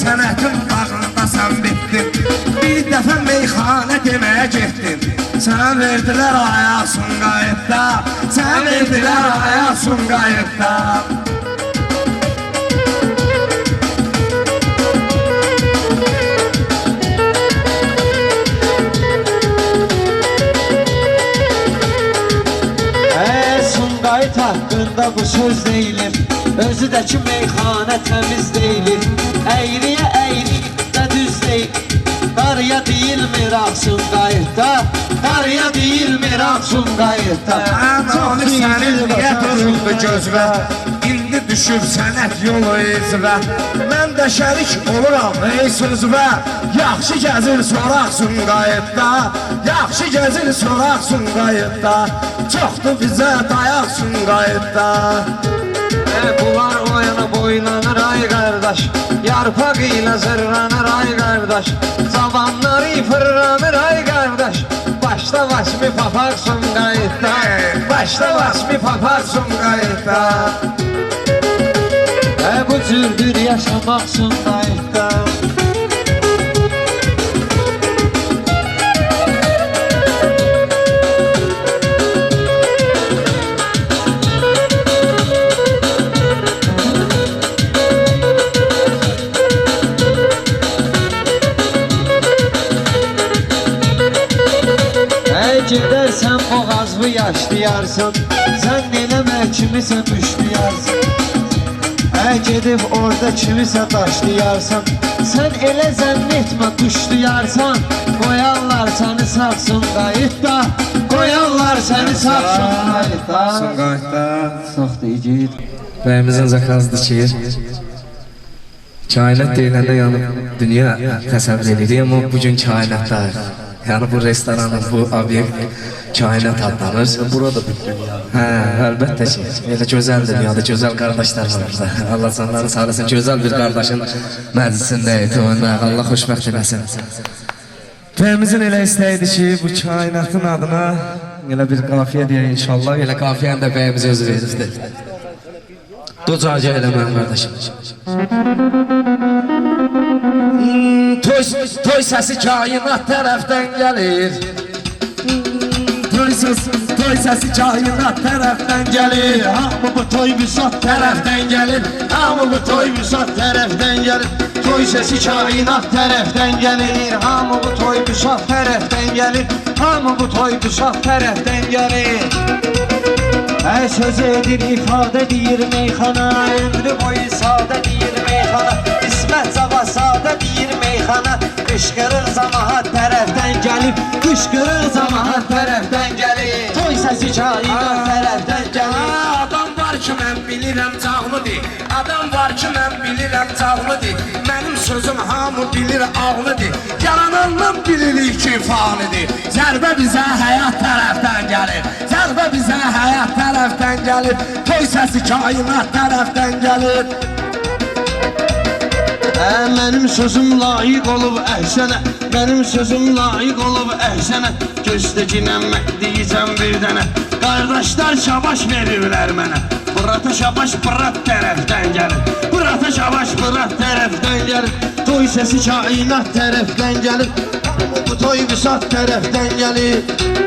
Sənətin bağında sən bitdin. Bir dəfə meyxanə deməyə getdin. Sənə verdilər ayaq Sumqayıtda. Sənə verdilər ayaq Sumqayıtda. Sumqayıt haqqında bu söz deyilir. Özü də ki meyxanə təmiz deyilir. Əyriyə əyri də düz deyil. Qarıya deyilmir ağ Sumqayıtda. Qarıya deyilmir ağ Sumqayıtda. Onu sənin niyə duruldu gözvə. İndi düşüb sənət yolu izvə. Mən də şərik oluram ey sözvə. Yaxşı gəzir soraq Sumqayıtda. Yaxşı gəzir soraq Sumqayıtda. Çoxdur bizə dayaq Sumqayıtda. Bunlar o yana boylanır ay qardaş. qardaş Yarpaq ilə zırranır ay qardaş Zamanları fırlanır ay qardaş Başda vasmi papaq Sumqayıtda Başda vasmi papaq Sumqayıtda Bu cürdür yaşamaq Sumqayıtda Gedərsən boğazlı yaşlayarsan Sən eləmək kimisə müşləyarsan Gedib orada kimisə daşlayarsan Sən elə zənn etmə tuşlayarsan Qoyarlar səni sağsın qayıtda Qoyarlar səni sağsın qayıtda Sumqayıtda Saxda igid Bəyimizin zakazdı şiir Kainat deyiləndə yəni dünya təsəvvür edir Amma bugün kainatda Yani bu restoranın, bu obyekt kainat adlanır. Burada bir dünya. Əlbəttə ki, elə gözəl dünyada, gözəl qardaşlar var burada. Allah canlarını sağ olasın, gözəl bir qardaşın məclisindəyik, Allah xoşbəxt eləsin. Bəyimizin elə istəyidi ki, bu kainatın adına elə bir qafiyə deyək inşallah, elə qafiyəni də bəyimiz özü verirdi. Ducaca elə mənim qardaşım. Toy səsi kainat tərəfdən gəlir Toy səsi kainat tərəfdən gəlir Hamı bu toy vüsat Tərəfdən gəlir Hamı bu toy vüsat tərəfdən gəlir Toy səsi kainat tərəfdən gəlir Hamı bu toy vüsat tərəfdən gəlir Hamı bu toy vüsat tərəfdən gəlir Söz edir, ifadə deyir meyxana Ömrü boyu sadə deyir meyxana İsmət Cava sadə deyir meyxana Qışqırıq zamahat tərəfdən gəlib Qışqırıq zamahat tərəfdən gəlib Toy səsi kainat tərəfdən gəlib Adam var ki mən bilirəm cağlıdır Adam var ki mən bilirəm cağlıdır Mənim sözüm hamı bilir ağlıdır Yalanandan bilirik ki fanidir Zərbə bizə həyat tərəfdən gəlir Zərbə bizə həyat tərəfdən gəlir Toy səsi kainat tərəfdən gəlir Mənim sözüm layiq olub əhsənə Mənim sözüm layiq olub əhsənə Gözdə ginənmək deyəcəm bir dənə Qardaşlar şabaş verirlər mənə Bırata şabaş bırat tərəfdən gəlir Bırata şabaş bırat tərəfdən gəlir Toy səsi kainat tərəfdən gəlir Bu toy vüsat tərəfdən gəlir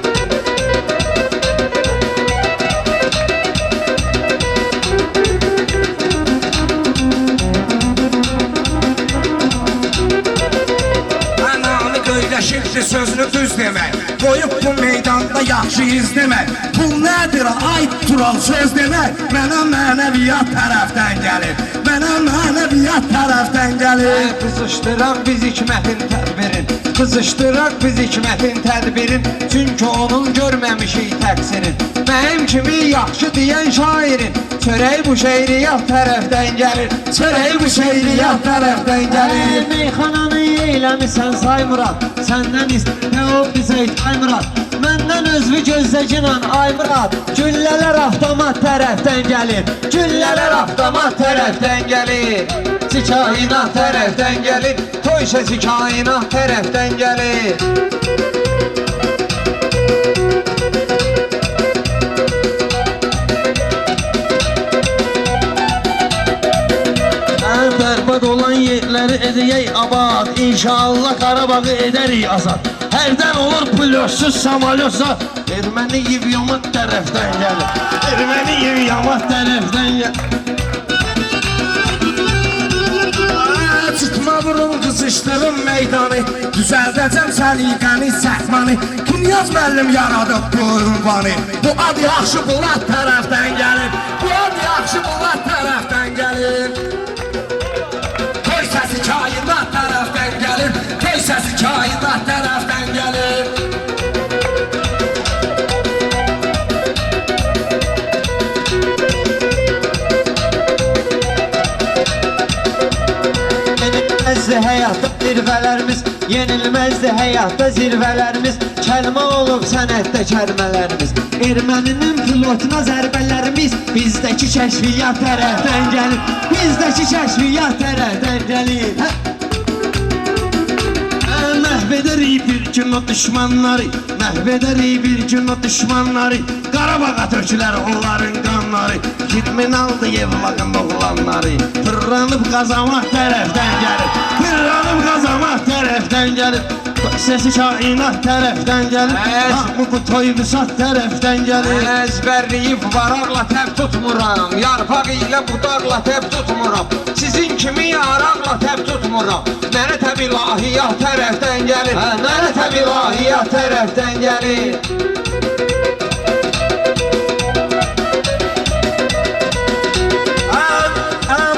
Şimdi sözünü düz demək Qoyub bu meydanda yaxşı izləmək Bu nədir ay tural söz demək Mənə mənəviyyat tərəfdən gəlir Mənə mənəviyyat tərəfdən gəlir Qızışdıran biz hikmətin tədbirin Qızışdıran biz hikmətin tədbirin Çünki onun görməmişik təqsirin Mənim kimi yaxşı deyən şairin Çörək bu şeiriyyat tərəfdən gəlir Çörək bu şeiriyyat tərəfdən gəlir Meyxananı eyləmisən Saymurad Səndən istə o bizə Aymurad Məndən özvü gözləcinan Aymurad Güllələr avtomat tərəfdən gəlir Güllələr avtomat tərəfdən gəlir Kainat tərəfdən gəlir Toy səsi kainat tərəfdən gəlir Bərbad olan yerləri edəyək abad İnşallah Qarabağı edərik azad Hərdən olur pilotsuz samolyotsa Erməni yivyamat tərəfdən gəlir Erməni yivyamat tərəfdən gəlir Çıtma vurum qızışdırım meydanı Düzəldəcəm səliqəni səhmanı Dünyaz müəllim yaradıb bu ünvanı Bu ad yaxşı Bulat tərəfdən gəlir Bu ad yaxşı Bulat tərəfdən gəlir Toy səsi kainat tərəfdən gəlir Toy səsi kainat tərəfdən gəlir Yenilmezdi həyatda zirvələrimiz, yenilmezdi həyatda zirvələrimiz, kəlmə olub sənətdə kəlmələrimiz. Erməninin pilotuna zərbələrimiz, bizdəki kəşfiyyat tərəfdən gəlir, bizdəki kəşfiyyat tərəfdən gəlir. Məhvedərik bir gün o düşmanları, məhvedərik bir gün o düşmanları. Qarabağa tökülər onların qanları, kriminaldı Yevlağın oğlanları. Fırlanıb qazamaq tərəfdən gəlir, fırlanıb qazamaq tərəfdən gəlir. Sesi kainat tərəfdən gəlir, hamı bu toy vüsat tərəfdən gəlir. Əzbərliyib varaqla təb tutmuram, yarpaq ilə budaqla təb tutmuram. Sizin kimi yaraqla təb tutmuram. Mənə təb ilahiyyat tərəfdən gəlir, mənə təb ilahiyyat tərəfdən gəlir.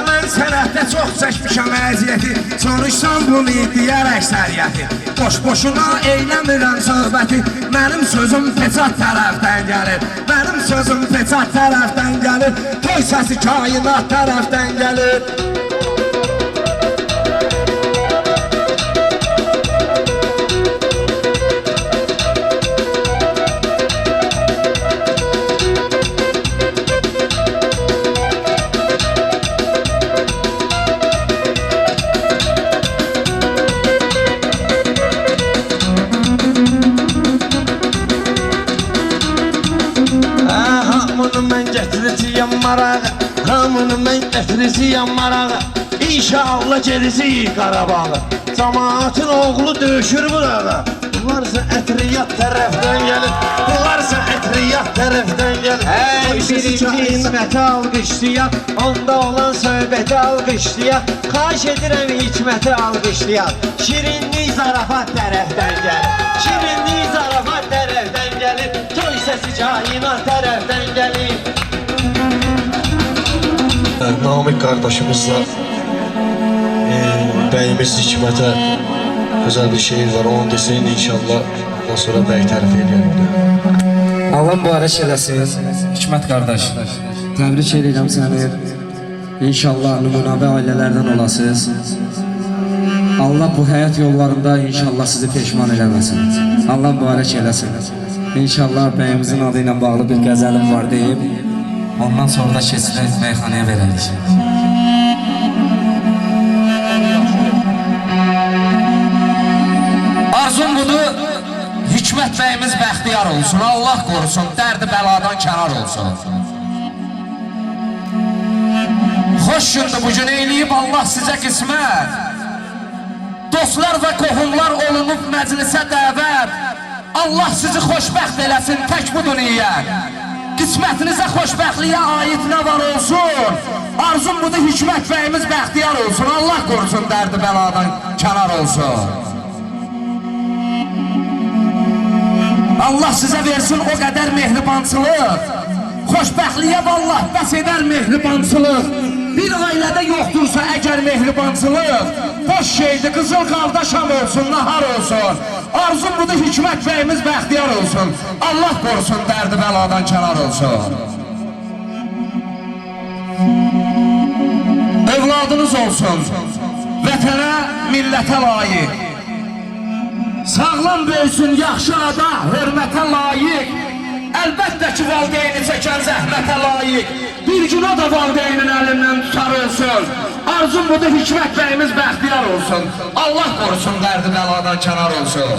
Mən sənətdə çox çəkmişəm əziyyəti, soruşsam bunu deyər əksəriyyəti. Boş-boşuna eyləmirəm söhbəti, mənim sözüm fecat tərəfdən gəlir, mənim sözüm fecat tərəfdən gəlir, toy səsi kainat tərəfdən gəlir. Hamını mən gətirəcəyəm marağa, hamını mən gətirəcəyəm marağa. İnşallah gerisi Qarabağa, cəmaatın oğlu döyüşür burada. Bunlarsa ətriyyat tərəfdən gəlir, bunlarsa ətriyyat tərəfdən gəlir. Hey birinci hikməti alqışlayaq, onda olan söhbəti alqışlayaq. Xahiş edirəm hikməti alqışlayaq. Şirinlik zarafat tərəfdən gəlir, şirinlik zarafat tərəfdən gəlir. Toy səsi kainat tərəfdən gəlir. Namik qardaşımızla bəyimiz Hikmətə güzel bir şehir var, onu desin inşallah. Ondan sonra bəy tərif edelim. Allah mübarək eləsin. Hikmət qardaş, təbrik edirəm səni. İnşallah nümunəvi ailələrdən olasınız. Allah bu həyat yollarında inşallah sizi peşman eləməsin. Allah mübarək eləsin. İnşallah bəyimizin adı ilə bağlı bir qəzəlim var deyib, ondan sonra da keçirək meyxanaya verərik. Arzum budur, Hikmət bəyimiz bəxtiyar olsun, Allah qorusun, dərdi bəladan kənar olsun. Xoş gündür bugün eyləyib Allah sizə qismət. Dostlar və qohumlar olunub məclisə dəvət. Allah sizi xoşbəxt eləsin tək bu dünya. Qismətinizə xoşbəxtliyə aid nə var olsun. Arzum budur, Hikmət bəyimiz bəxtiyar olsun, Allah qorusun, dərdi bəladan kənar olsun. Allah sizə versin o qədər mehribançılıq, xoşbəxtliyə vallah bəs edər mehribançılıq. Bir ailədə yoxdursa əgər mehribançılıq, boş şeydir, qızıl qalda şam olsun, nahar olsun. Arzum budur, Hikmət bəyimiz bəxtiyar olsun, Allah qorusun, dərdi bəladan kənar olsun. Evladınız olsun, vətənə, millətə layiq. Sağlam böyüsün, yaxşı ada, hörmətə layiq. Əlbəttə ki, valideyni çəkən zəhmətə layiq. Bir gün o da valideynin əlindən tutar olsun. Arzum budur, Hikmət bəyimiz bəxtiyar olsun, Allah qorusun, dərdi bəladan kənar olsun.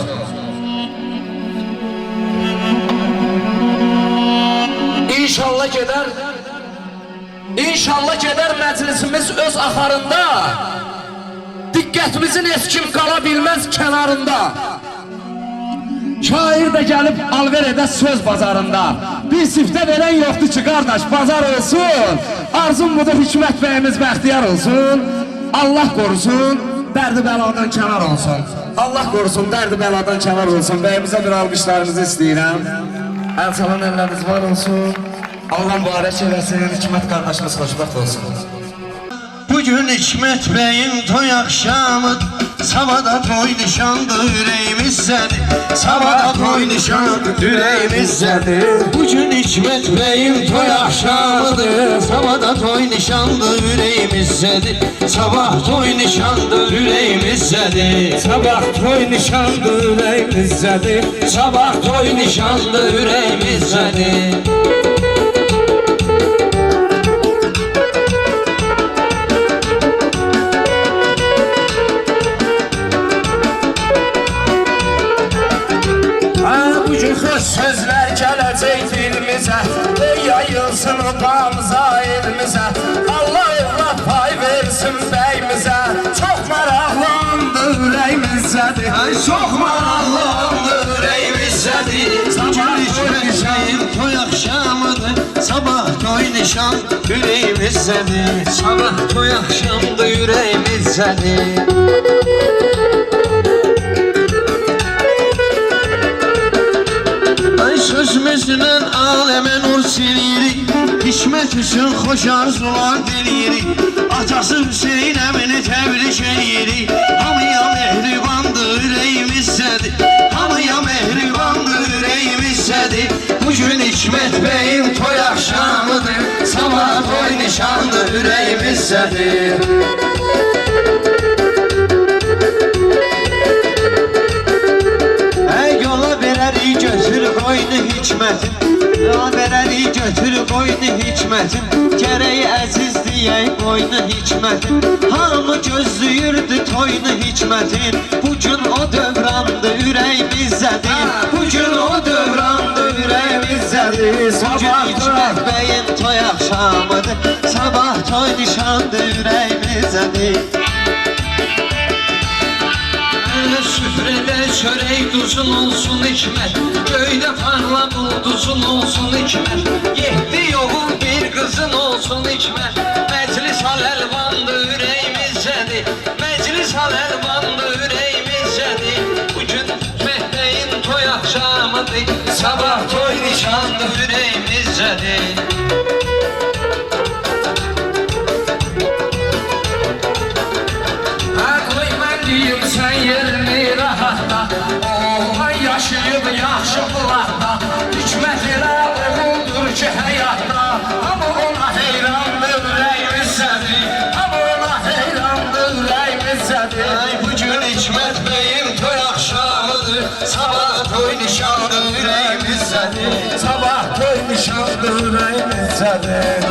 İnşallah gedər məclisimiz öz axarında. Diqqətimizin heç kim qala bilməz kənarında. Şair də gəlib alver edə söz bazarında. Bir siftə verən yoxdur ki qardaş, bazar olsun. Arzum budur, Hikmət bəyimiz bəxtiyar olsun, Allah qorusun, dərdi bəladan kənar olsun. Allah qorusun, dərdi bəladan kənar olsun. Bəyimizə bir alqışlarınızı istəyirəm. Əl çalan əlləriniz var olsun. Allah mübarək eləsin, Hikmət qardaşınız xoşbəxt olsun. Bugün Hikmət bəyin toy axşamı, sabahda toy nişandı yüreğimizdədir. Sabahda toy nişandı yüreğimizdədir. Bugün Hikmet Bey'in toy akşamıdır. Sabahda toy nişandı yüreğimizdədir. Sabah toy nişandı yüreğimizdədir. Sabah toy nişandı yüreğimizdədir. Sabah toy nişanlı yüreğimizdədir. Bugün xoş sözlər gələcək dilimizə, yayılsın qamıza elimizə. Allah evlat pay versin bəyimizə. Çox maraqlandı ürəyimizdədir. Çox maraqlandı ürəyimizdədir. Bugün Hikmet Bey'in toy akşamıdır. Sabah toy nişan yüreğimizdədir. Sabah toy axşamdı yüreğimizdədir. Sözümüzlə aləmə nur silirik. Hikmet üçün xoş arzular dilirik. Atası Hüseyin əmini təbrik edirik. Hamıya mehribandı ürəyimizdədir. Hamıya mehribandı ürəyimizdədir. Bugün Hikmet Bey'in toy akşamıdır. Sabah toy nişandı ürəyimizdədir. Yola verərik götür qoynu Hikmətim. Yola verərik götür qoynu Hikmətim. Gərək əziz deyək qoynu Hikmətim. Hamı gözləyirdi toyunu Hikmətin. Bugün o dövrandı ürəyimizdədir. Bugün o dövrandı ürəyimizdədir. Bugün Hikmət Bey'in toy axşamıdır. Sabah toy nişandı ürəyimizdədir. Süfrədə çörək duzun olsun Hikmət, göydə parlaq ulduzun olsun Hikmət. 7 yoğun bir qızın olsun Hikmət. Məclis al-əlvandı ürəyimizdədir. Məclis al-əlvandı ürəyimizdədir. Bugün Hikmət Bey'in toy axşamıdır. Sabah toy nişandı ürəyimizdədir. Sən yerini rahatla, oğlan yaşayıb yaxşı bulaqda. Hikmət elə oğuldur ki həyatda, amma ona heyrandır ürəyimizdədir. Amma ona heyrandır ürəyimizdədir. Bugün Hikmet Bey'in toy akşamıdır. Sabah toy nişandı yüreğimizdədir. Sabah toy nişandı ürəyimizdədir.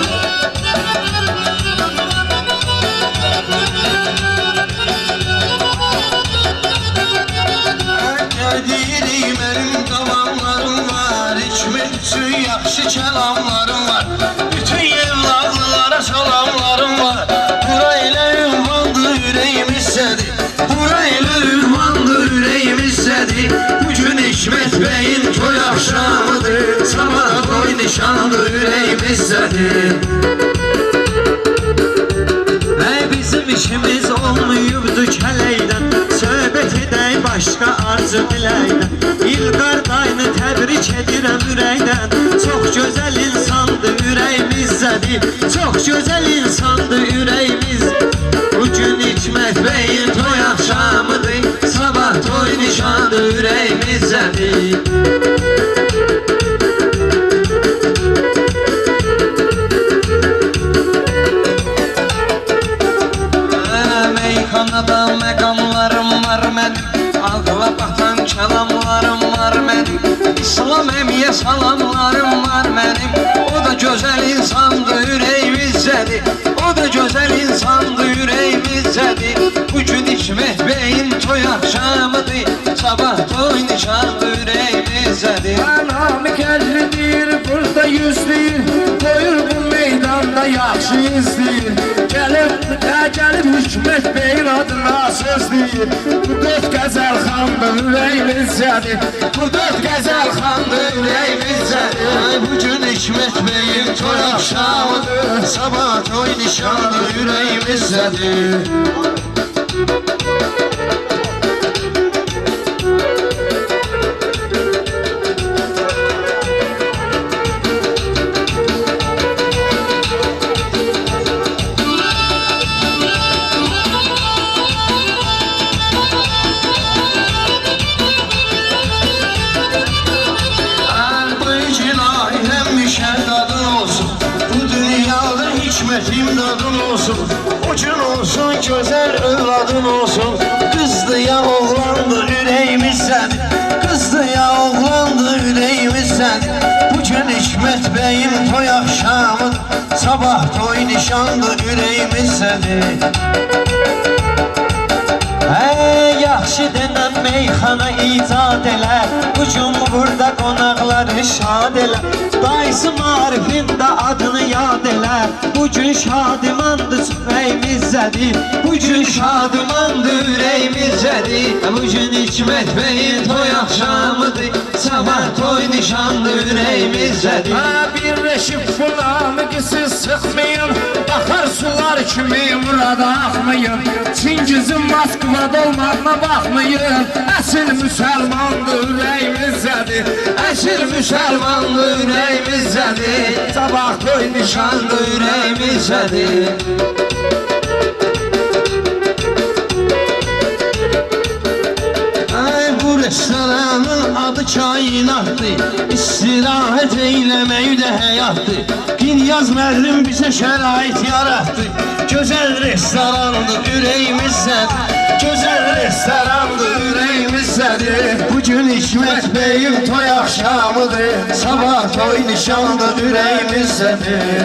Deyirik mənim qalanlarım var. Hikmet üçün yaxşı kəlamlarım var. Bütün evladlılara salamlarım var. Bura elə ünvandı ürəyimizdədir. Bura elə ünvandı ürəyimizdədir. Bugün Hikmet Bey'in toy axşamıdır. Sabah toy nişandı ürəyimizdədir. Bizim işimiz olmayıbdı kələkdən. Söhbət edək başqa arzu diləkdən. İlqar dayını təbrik edirəm ürəkdən. Çox gözəl insandı ürəyimizdədir. Çox gözəl insandı ürəyimiz. Bugün Hikmet Bey'in toy axşamıdır. Sabah toy nişandı ürəyimizdədir. Meyxanada məqamlarım var mənim, ağla batan kəlamlarım var mənim. İslam əmiyə salamlarım var mənim. O da gözəl insandı ürəyimizdədir. O da gözəl insandı ürəyimizdədir. Bugün Hikmet Bey'in toy axşamıdır. Sabah toy nişandı ürəyimizdədir. Anamı gəllidir, burada yüzləyir. Doyur bu meydanda yaxşı izləyir. Gəlib Hikmet Bey'in adına söz deyir. Bu 4 qəzəl xandı ürəyimizdədir. Bu 4 qəzəl xandı ürəyimizdədir. Bugün Hikmet Bey'in toy akşamıdır. Sabah toy nişandı yüreğimizdədir. olsun, ucun olsun, güzel övladın olsun. Kızdı ya oğlandı yüreğimizdedir, kızdı ya oğlandı yüreğimizdedir. Bugün Hikmet Bey'in toy akşamıdır, sabah toy nişandı yüreğimizdedir. Yaxşı denən meyxana icad elə, bugün burada qonaqları şad elə. Dayısı Marifin də adını yad elə, bugün şadimandır ürəyimizdədir, bugün şadimandır ürəyimizdədir. Bugün Hikmet Bey'in toy axşamıdır, sabah toy nişandır ürəyimizdədir. Birleşip kulağımı ki siz sıkmayın, bakar sular kimi murada akmayın. Çingiz'in Moskva'da olmağına bakmayın, əsl müsəlmandır ürəyimizdədir, əsl müsəlmandır ürəyimizdədir. Sabah toy nişandır ürəyimizdədir. Bu restoranın adı kainattır, İstirahat eylemeyi de hayattır. Bir yaz müəllim bize şərait yarattı, güzel restorandır ürəyimizdedir, güzel restorandır ürəyimizdedir. Bugün Hikmet Bey'in toy akşamıdır, sabah toy nişandır ürəyimizdedir.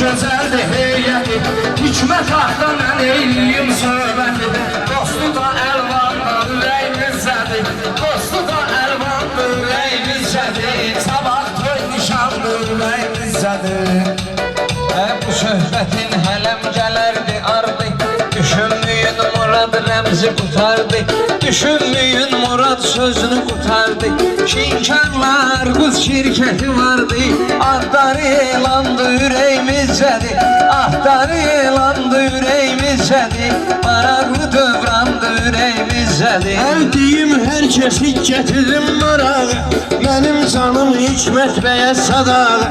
Gözəldir heyəti, hikmət haqda mən eyliyim söhbəti. Dostu da əlvandır ürəyimizdədir, dostu da əlvandır ürəyimizdədir. Sabah toy nişandır ürəyimizdədir. Bu söhbətin hələm gələrdi ardı, düşünməyin Murad rəmzi qutardı, düşünməyin Murad sözünü qutardı. Şinkarlar qız şirkəti vardı, adları elandı ürəyimizdədir, adları elandı ürəyimizdədir. Maraqlı dövrandı ürəyimizdədir. Əldiyim hər kəsi gətirim marağı, mənim canım Hikmet Bey'e sadağı.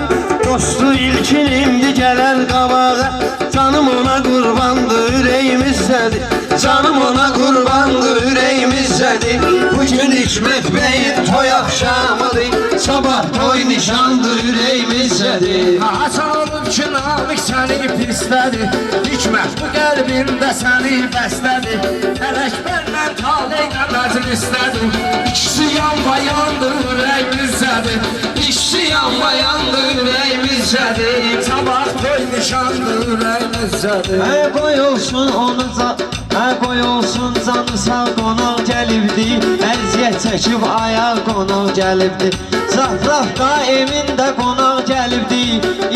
Dostu ilkin indi gələr qabağa, canım ona qurbandı ürəyimizdədir, canım ona qurbandı ürəyimizdədir. Bugün Hikmet Bey'in toy akşamıdır, sabah toy nişandır ürəyimizdədir. Hasan olub ki namik səni pislədir, Hikmət bu qəlbində səni bəslədir. Ələkbərlə taleylə məclislədir, İkisi yanbayandır ürəyimizdədir, İkisi yanbayandır ürəyimizdədir. Sabah toy nişandır ürəyimizdədir. Qoy olsun onu qoy olsun canı sağ qonaq gəlibdi, əziyyət çəkib ayaq qonaq gəlibdi. Zahraf daimində qonaq gəlibdi,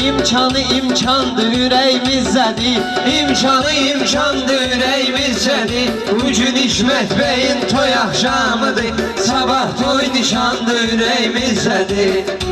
imkanı imkandır ürəyimizdədir, imkanı imkandır ürəyimizdədir. Bugün Hikmet Bey'in toy axşamıdır, sabah toy nişandır ürəyimizdədir.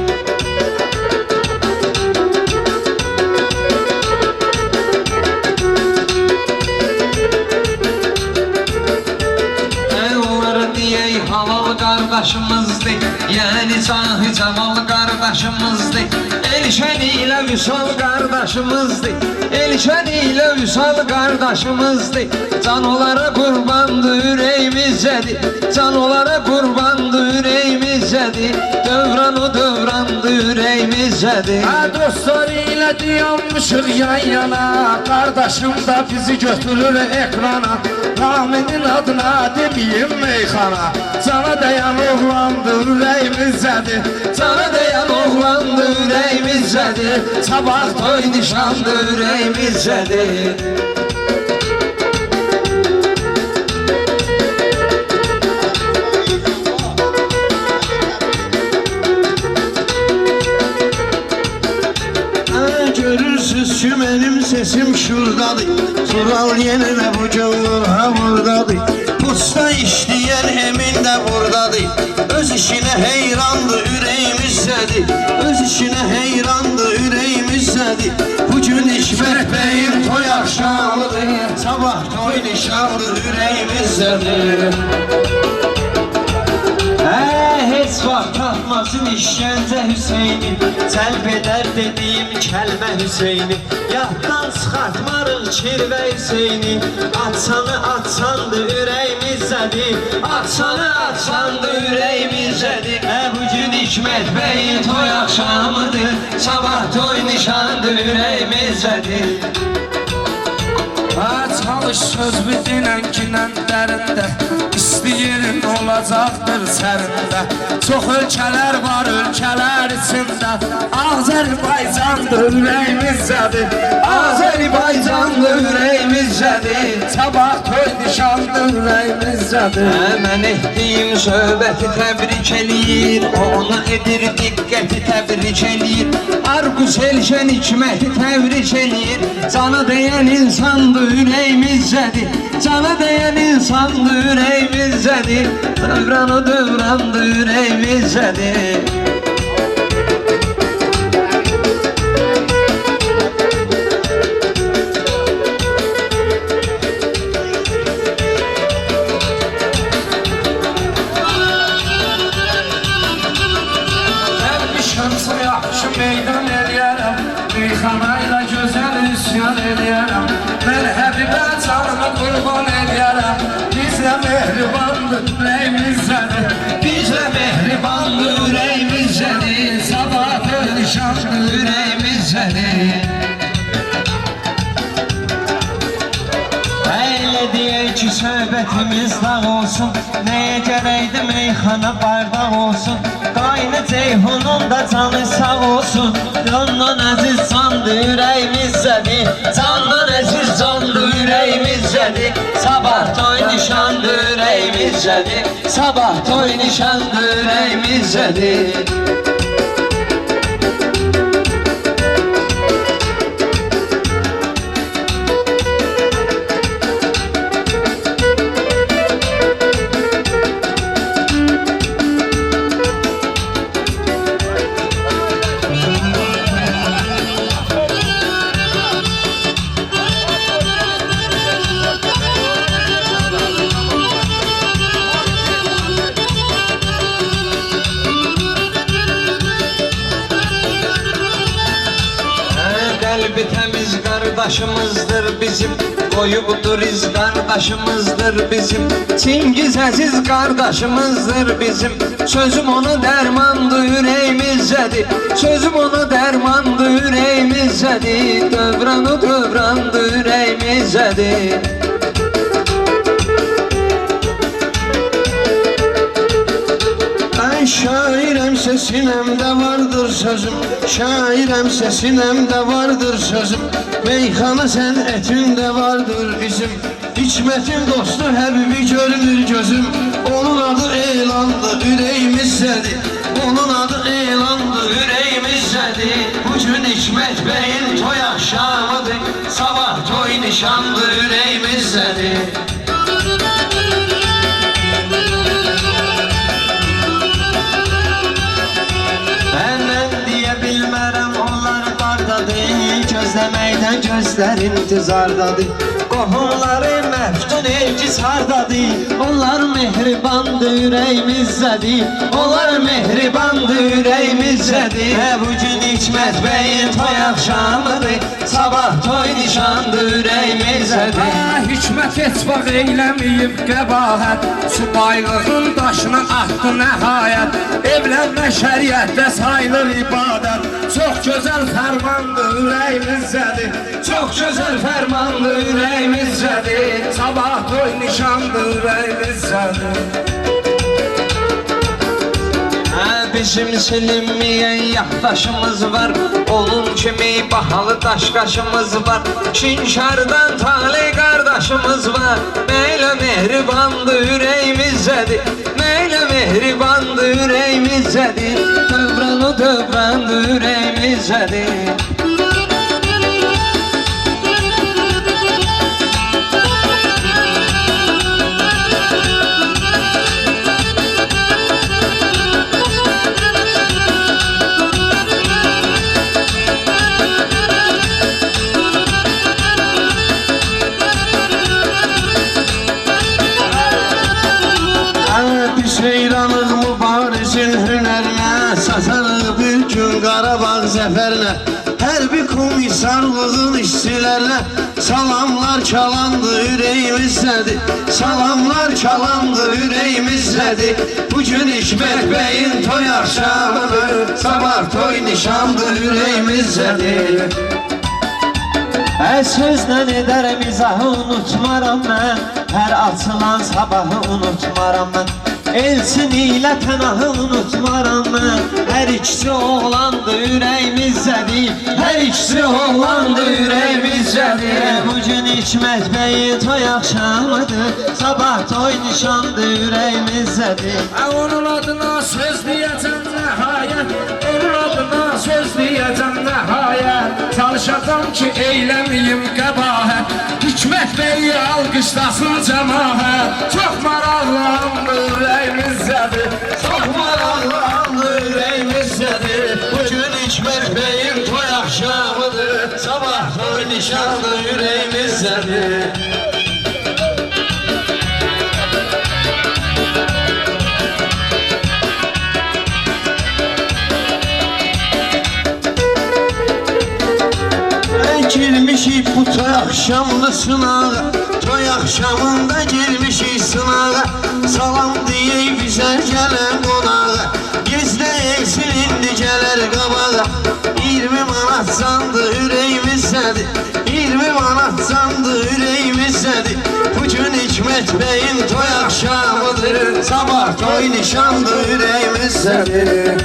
Halal kardeşimizdi, yani Cahı Cemal kardeşimizdi. Elşen ile Vüsal kardeşimizdi, Elşen ile Vüsal kardeşimizdi. Can onlara kurbandı yüreğimizdedir, can onlara kurbandı yüreğimizdedir. Dövran o dövrandı yüreğimizdedir. Dostlar ilə dayanmışıq yan yana, kardeşim da bizi götürür ekrana. Raminin adına demeyim meyxana, cana dayan oğlandır ürəyimizdədir, cana dayan oğlandır ürəyimizdədir. Sabah toy nişandır ürəyimizdədir. Görürsüz ki benim sesim sesim şuradadır. Tural yenə də bu gönlür havurdadır. Posta işləyən emin də buradadır. Öz işinə heyrandır, ürəyimizdədir. Öz işinə heyrandır, ürəyimizdədir. Bugün İsmet Bey'in toy akşamıdır. Sabah toy nişandır, ürəyimizdədir. Heç vaxt tapmasın işgəncə Hüseyni, cəlb edər dediyim kəlmə Hüseyni. Yaddan çıxartmarıq kirvə Hüseyni, atsanı atsandı ürəyimizdədir. Atsanı atsandı ürəyimizdədir. Bugün Hikmət Bey'in toy axşamıdır, sabah toy nişandır ürəyimizdədir. Çalış söz bilən kinən dərində, İsti yerin olacaqdır sərində. Çox ölkələr var ölkələr içində, Azərbaycandır ürəyimizdədir. Azərbaycandır ürəyimizdədir. Sabah toy nişandır ürəyimizdədir. Mən etdiyim söhbəti təbrik eləyir, ona edir diqqəti təbrik eləyir. Arqus Elşən Hikməti təbrik eləyir, cana deyən insandır ürəyimizdədir. Cana deyən insandır ürəyimizdədir. Dövranı dövrandır ürəyimizdədir. Şansa yaxşı meydan eləyərəm, Meyxanayla gözəl üsyan eləyərəm. Mən Həbibə canımı qurban eləyərəm, Bizə mehribandır ürəyimizdədir. Bizə mehribandır ürəyimizdədir. Sabah toy nişandır ürəyimizdədir. Elə deyək ki söhbətimiz dağ olsun, nəyə gərəkdir meyxana bardaq olsun. Qaynı Ceyhunun da canı sağ olsun, candan əziz candır ürəyimizdədir. Candan əziz candır ürəyimizdədir. Sabah toy nişandır ürəyimizdədir. Sabah toy nişandır ürəyimizdədir. Qəlbi təmiz qardaşımızdır bizim, qoyubdur iz qardaşımızdır bizim. Çingiz əziz qardaşımızdır bizim, sözüm ona dərmandır ürəyimizdədir. Sözüm ona dərmandır ürəyimizdədir. Dövranı dövrandır ürəyimizdədir. Şairəm sesinəmdə vardır sözüm, şairəm sesinəmdə vardır sözüm. Meyxana sənətində vardır bizim, Hikmətin dostu Həbibi görünür gözüm. Onun adı elandır ürəyimizdədir, onun adı elandır ürəyimizdədir. Bugün Hikmət Bey'in toy axşamıdır, sabah toy nişandır ürəyimizdədir. Gözləməkdən gözlər intizardadır. Qohumları məftun elçiz hardadır. Onlar mehribandır ürəyimizdədir. Onlar mehribandır ürəyimizdədir. Bugün Hikmət Bey'in toy axşamıdır, sabah toy nişandır ürəyimizdədir. Hikmət heç vaxt eyləməyib qəbahət, subaylığın daşına atdı nəhayət. Evlənmə şəriətdə sayılır ibadət, çox gözəl fərmandır ürəyimizdədir. Çox gözəl fərmandır ürəyimizdədir. Sabah toy nişandır ürəyimizdədir. Bizim silinməyən yaddaşımız var, onun kimi bahalı daşqaşımız var. Şinşardan talih qardaşımız var, nəylə mehribandır ürəyimizdədir. Nəylə mehribandır ürəyimizdədir. Dövranı dövrandır ürəyimizdədir. Sarlığın işçilerine salamlar çalandı yüreğimizdədir. Salamlar çalandı yüreğimizdədir. Bugün Hikmet Bey'in toy akşamıdır. Sabah toy nişandı yüreğimizdədir. Sözlə edərəm izahı unutmaram mən. Hər açılan sabahı unutmaram mən. Elçin ilə pənahı unutmaram mən. Hər ikisi oğlandı ürəyimizdədir. Hər ikisi oğlandı ürəyimizdədir. Bugün Hikmet Bey'in toy axşamıdır. Sabah toy nişandı ürəyimizdədir. Onun adına söz deyəcəm nəhayət, onun adına söz deyəcəm nəhayət. Çalışacağım ki eyləməyim qəbahət, Hikmet Bey'i alqışlasın cəmaət. Çox maraqlandı ürəyimizdədir, Çok maraqlandı yüreğimizdədir. Bugün Hikmet Bey'in toy akşamıdır. Sabah toy nişanlı yüreğimizdədir. Girmişik bu toy akşamlı sınağa, toy akşamında girmişik sınağa. Salam deyək bizə gələn qonağa, gizləyəksin indi gələr qabağa. 20 manat candı ürəyimizdədir, 20 manat candı ürəyimizdədir. Bugün Hikmet Bey'in toy akşamıdır. Sabah toy nişandı ürəyimizdədir.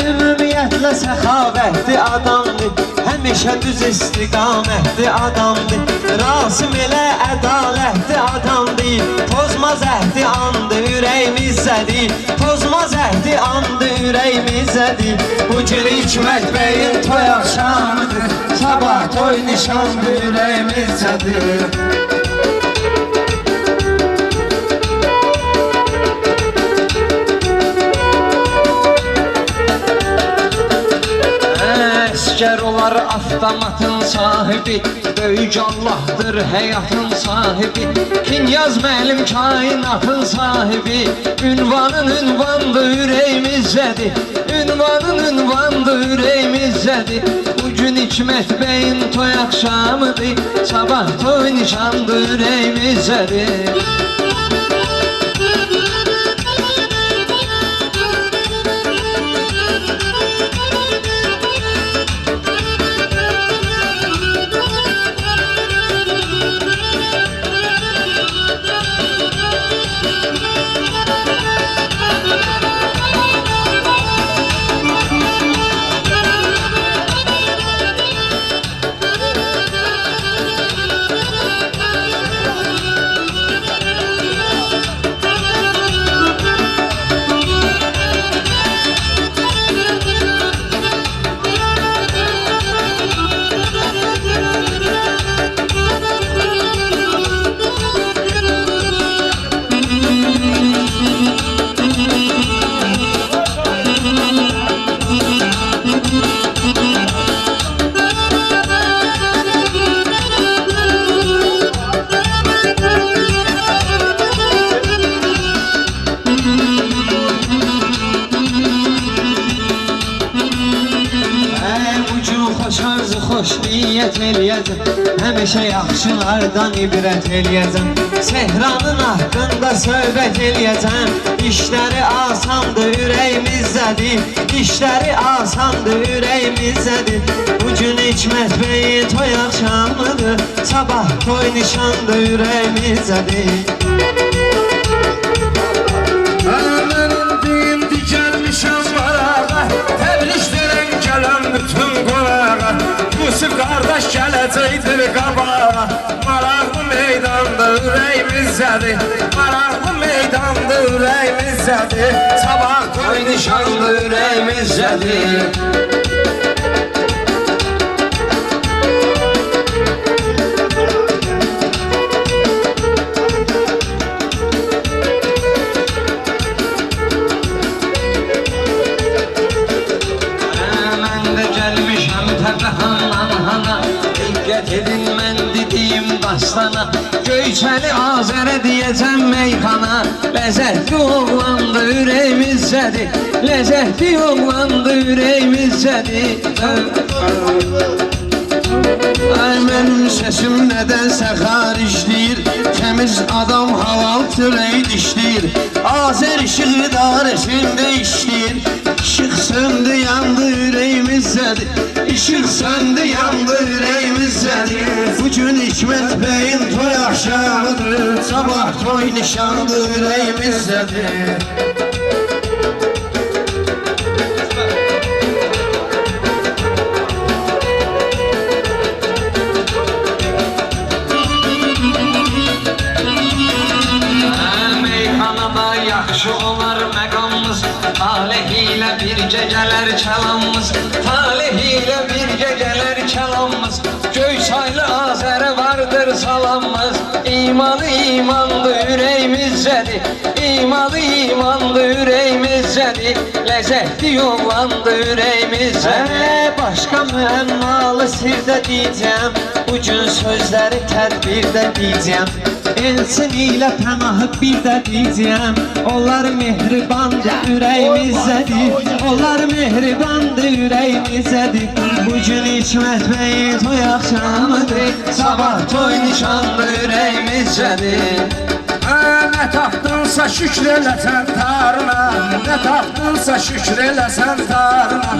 Ümumiyyətlə səxavətli adamdır, həmişə düz istiqamətli adamdır. Rasim elə ədalətli adamdır, pozmaz əhdi andı ürəyimizdədir. Pozmaz əhdi andı ürəyimizdədir. Bugün Hikmet Bey'in toy axşamıdır. Sabah toy nişandı ürəyimizdədir. Əskər olar avtomatın sahibi, böyük Allah'tır həyatın sahibi. Kinyaz məlim kainatın sahibi, ünvanın ünvandır ürəyimizdədir. Ünvanın ünvandır ürəyimizdədir. Bugün Hikmet Bey'in toy akşamıdır. Sabah toy nişandır ürəyimizdədir. Xoş niyyət eləyəcəm, həmişə yaxşılardan ibrət eləyəcəm. Sehranın haqqında söhbət eləyəcəm. İşləri asandır ürəyimizdədir, işləri asandır ürəyimizdədir. Bugün Hikmet Bey'in toy axşamıdır. Sabah toy nişandır ürəyimizdədir. Mənim deyimdi gəlmişəm marağa, təbliğ verən gələn bütün qonağa. Yusuf qardaş gələcəkdir qabağa, maraqlı meydandır ürəyimizdədir. Maraqlı meydandır ürəyimizdədir. Sabah toy nişandır ürəyimizdədir. Mən də gəlmişəm təpəhandan hana. Diqqət edin mən dediyim dastana Göyçəli Azərə deyəcəm meyxana Ləzzətli oğlandı ürəyimizdədir Ləzzətli oğlandı ürəyimizdədir Ay mənim səsim nədənsə xaricdir Təmiz adam halal çörəyi dişdir Azər işıq idarəsində işləyir İşıq söndü yandı ürəyimizdədir İşıq söndü yandı ürəyimizdədir Bugün Hikmət bəyin toy axşamıdır Sabah toy nişandı ürəyimizdədir Yaxşı olar məqamımız Talih ilə birgə gələr kəlamımız Talih ilə birgə gələr kəlamımız Göyçaylı Azərə vardır salamımız İmanı imandı ürəyimizdədir İmanı imandı ürəyimizdədir Ləzzətli yollandı ürəyimizdədir Başqa müəmmalı sirdə deyəcəm Bugün sözləri tədbirdə deyəcəm Elçin ilə Pənahı bir də deyəcəm Onlar mehribandır ürəyimizdədir Onlar mehribandır ürəyimizdədir Bugün Hikmət bəyin toy axşamıdır Sabah toy nişanlı ürəyimizdədir Nə tapdınsa şükür eləsən tarına Nə tapdınsa şükür eləsən tarına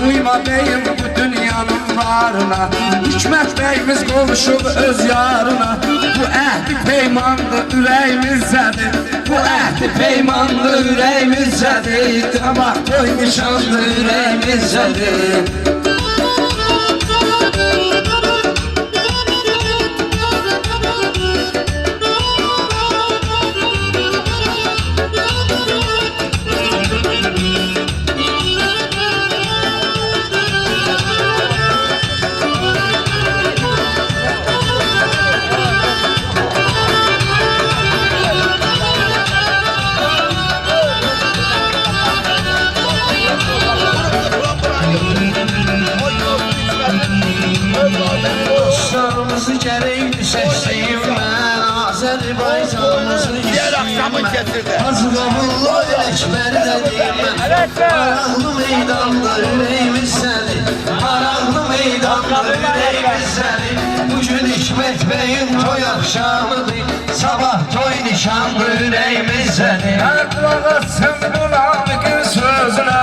Uyma beyim bu dünyanın varına Hikmət beyimiz qovuşub öz yarına Bu əhdi peymandı ürəyimizdədir Bu əhdi peymandı ürəyimizdədir Sabah toy nişanlı ürəyimizdədir Dostlarımızı gərək səsləyim mən Azərbaycanımızı istəyim mən Hacı Qabullu Əkbəri də deyim mən Maraqlı meydanda ürəyimizdədir Maraqlı meydanda ürəyimizdədir Bugün Hikmət bəyin toy axşamıdır Sabah toy nişanlı ürəyimizdədir Qulaq assın bu namiqin sözünə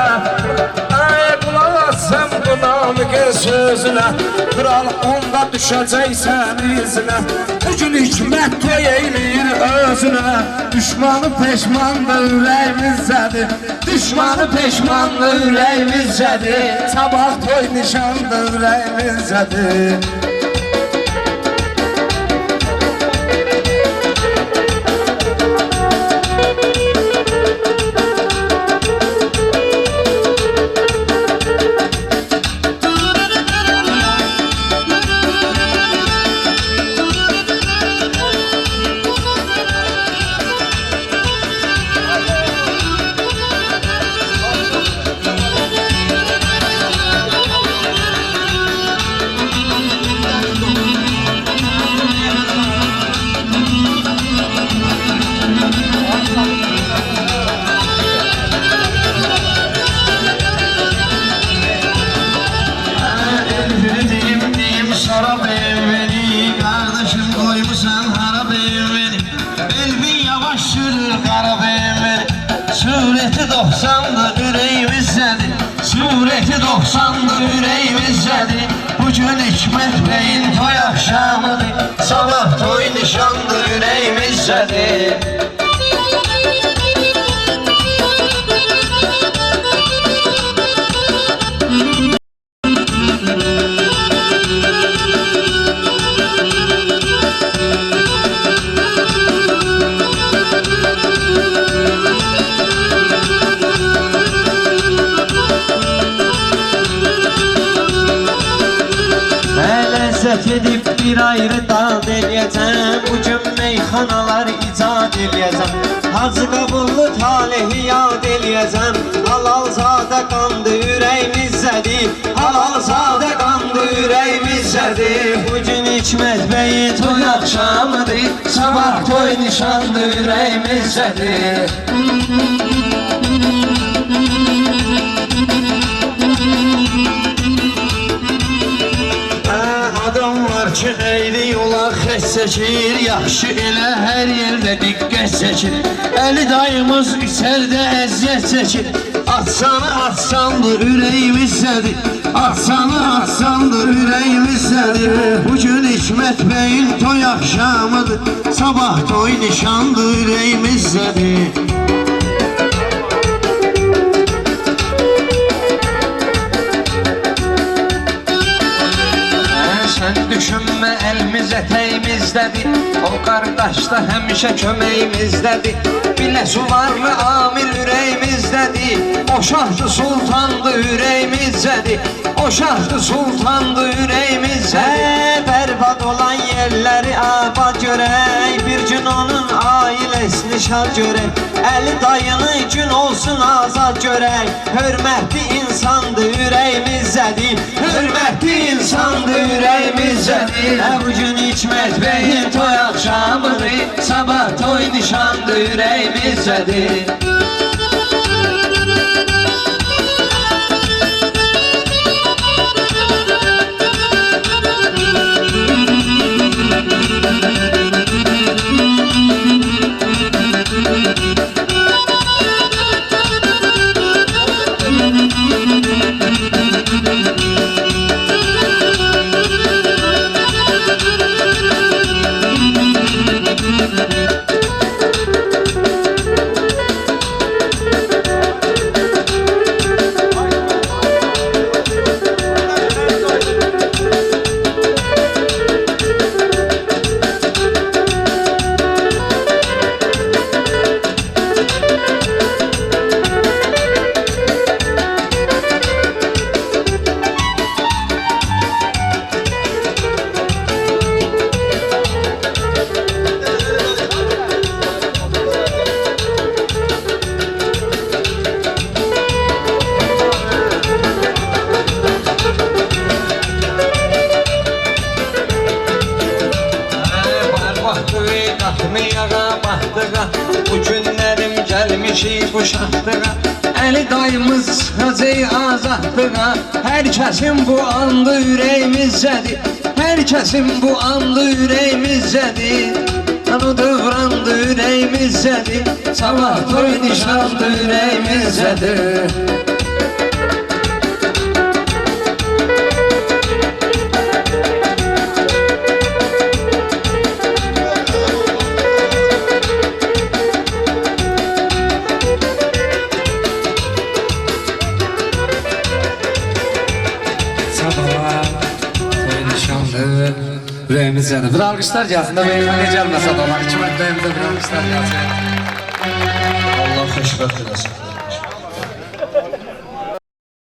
Qulaq assın bu namiqin sözünə Kral onda düşəcəksən izinə Bugün Hikmət toy eyləyir özünə Düşmanı peşmandı ürəyimizdədir Düşmanı peşmandı ürəyimizdədir Sabah toy nişandı ürəyimizdədir Sureti 90'dır ürəyimizdədir Sureti 90'dır ürəyimizdədir Bugün Hikmət bəyin toy axşamıdır Sabah toy nişandır ürəyimizdədir Ləzzət edib bir ayrı dad eləyəcəm Bugün meyxanalar icad eləyəcəm Hacı Qabullu Talihi yad eləyəcəm Halalzadə qandı ürəyimizdədir Halalzadə qandı ürəyimizdədir Bugün İçmət bəyin toy axşamıdır, sabah toy nişanlı ürəyimizdədir. Adamlar ki eyli yola xəs çəkir, yaxşı elə hər yerdə diqqət çəkir. Əli dayımız içərdə əziyyət çəkir, atsanı atsandır ürəyimizdədir, atsanı atsandır ürəyimizdədir. Bugün İsmət bəyin toy axşamıdır, sabah toy nişanlı ürəyimizdədir. Sən düşünmə əlimiz ətəyimizdədir, o qardaş da həmişə köməyimizdədir. Biləsu varlı amil ürəyimizdədir, o şahdı sultandı ürəyimizdədir, o şahdı sultandı ürəyimizdədir. Bərbad olan yerləri abad görək, bir gün onun ailəsini şad görək. Əli dayını gün olsun azad görək, hörmətli insandı ürəyimizdədir, hörmətli insandı ürəyimizdədir. Bugün İçmət bəyin toy axşamıdır, sabah toy nişanlı ürəyimizdədir. Bu günlərim gəlmişik bu şahdığa, Əli dayımız hacı azadlığa. Hər kəsin bu andı ürəyimizdədir, hər kəsin bu andı ürəyimizdədir. Onu dövrandı ürəyimizdədir, sabah toy nişanlı ürəyimizdədir. Ürəyimizdədir. Bir alqışlar gəlsin də beynimə gəlməsə adamlar. İçmət bəyimizə bir alqışlar gəlsin. Allah xoşbəxt eləsin.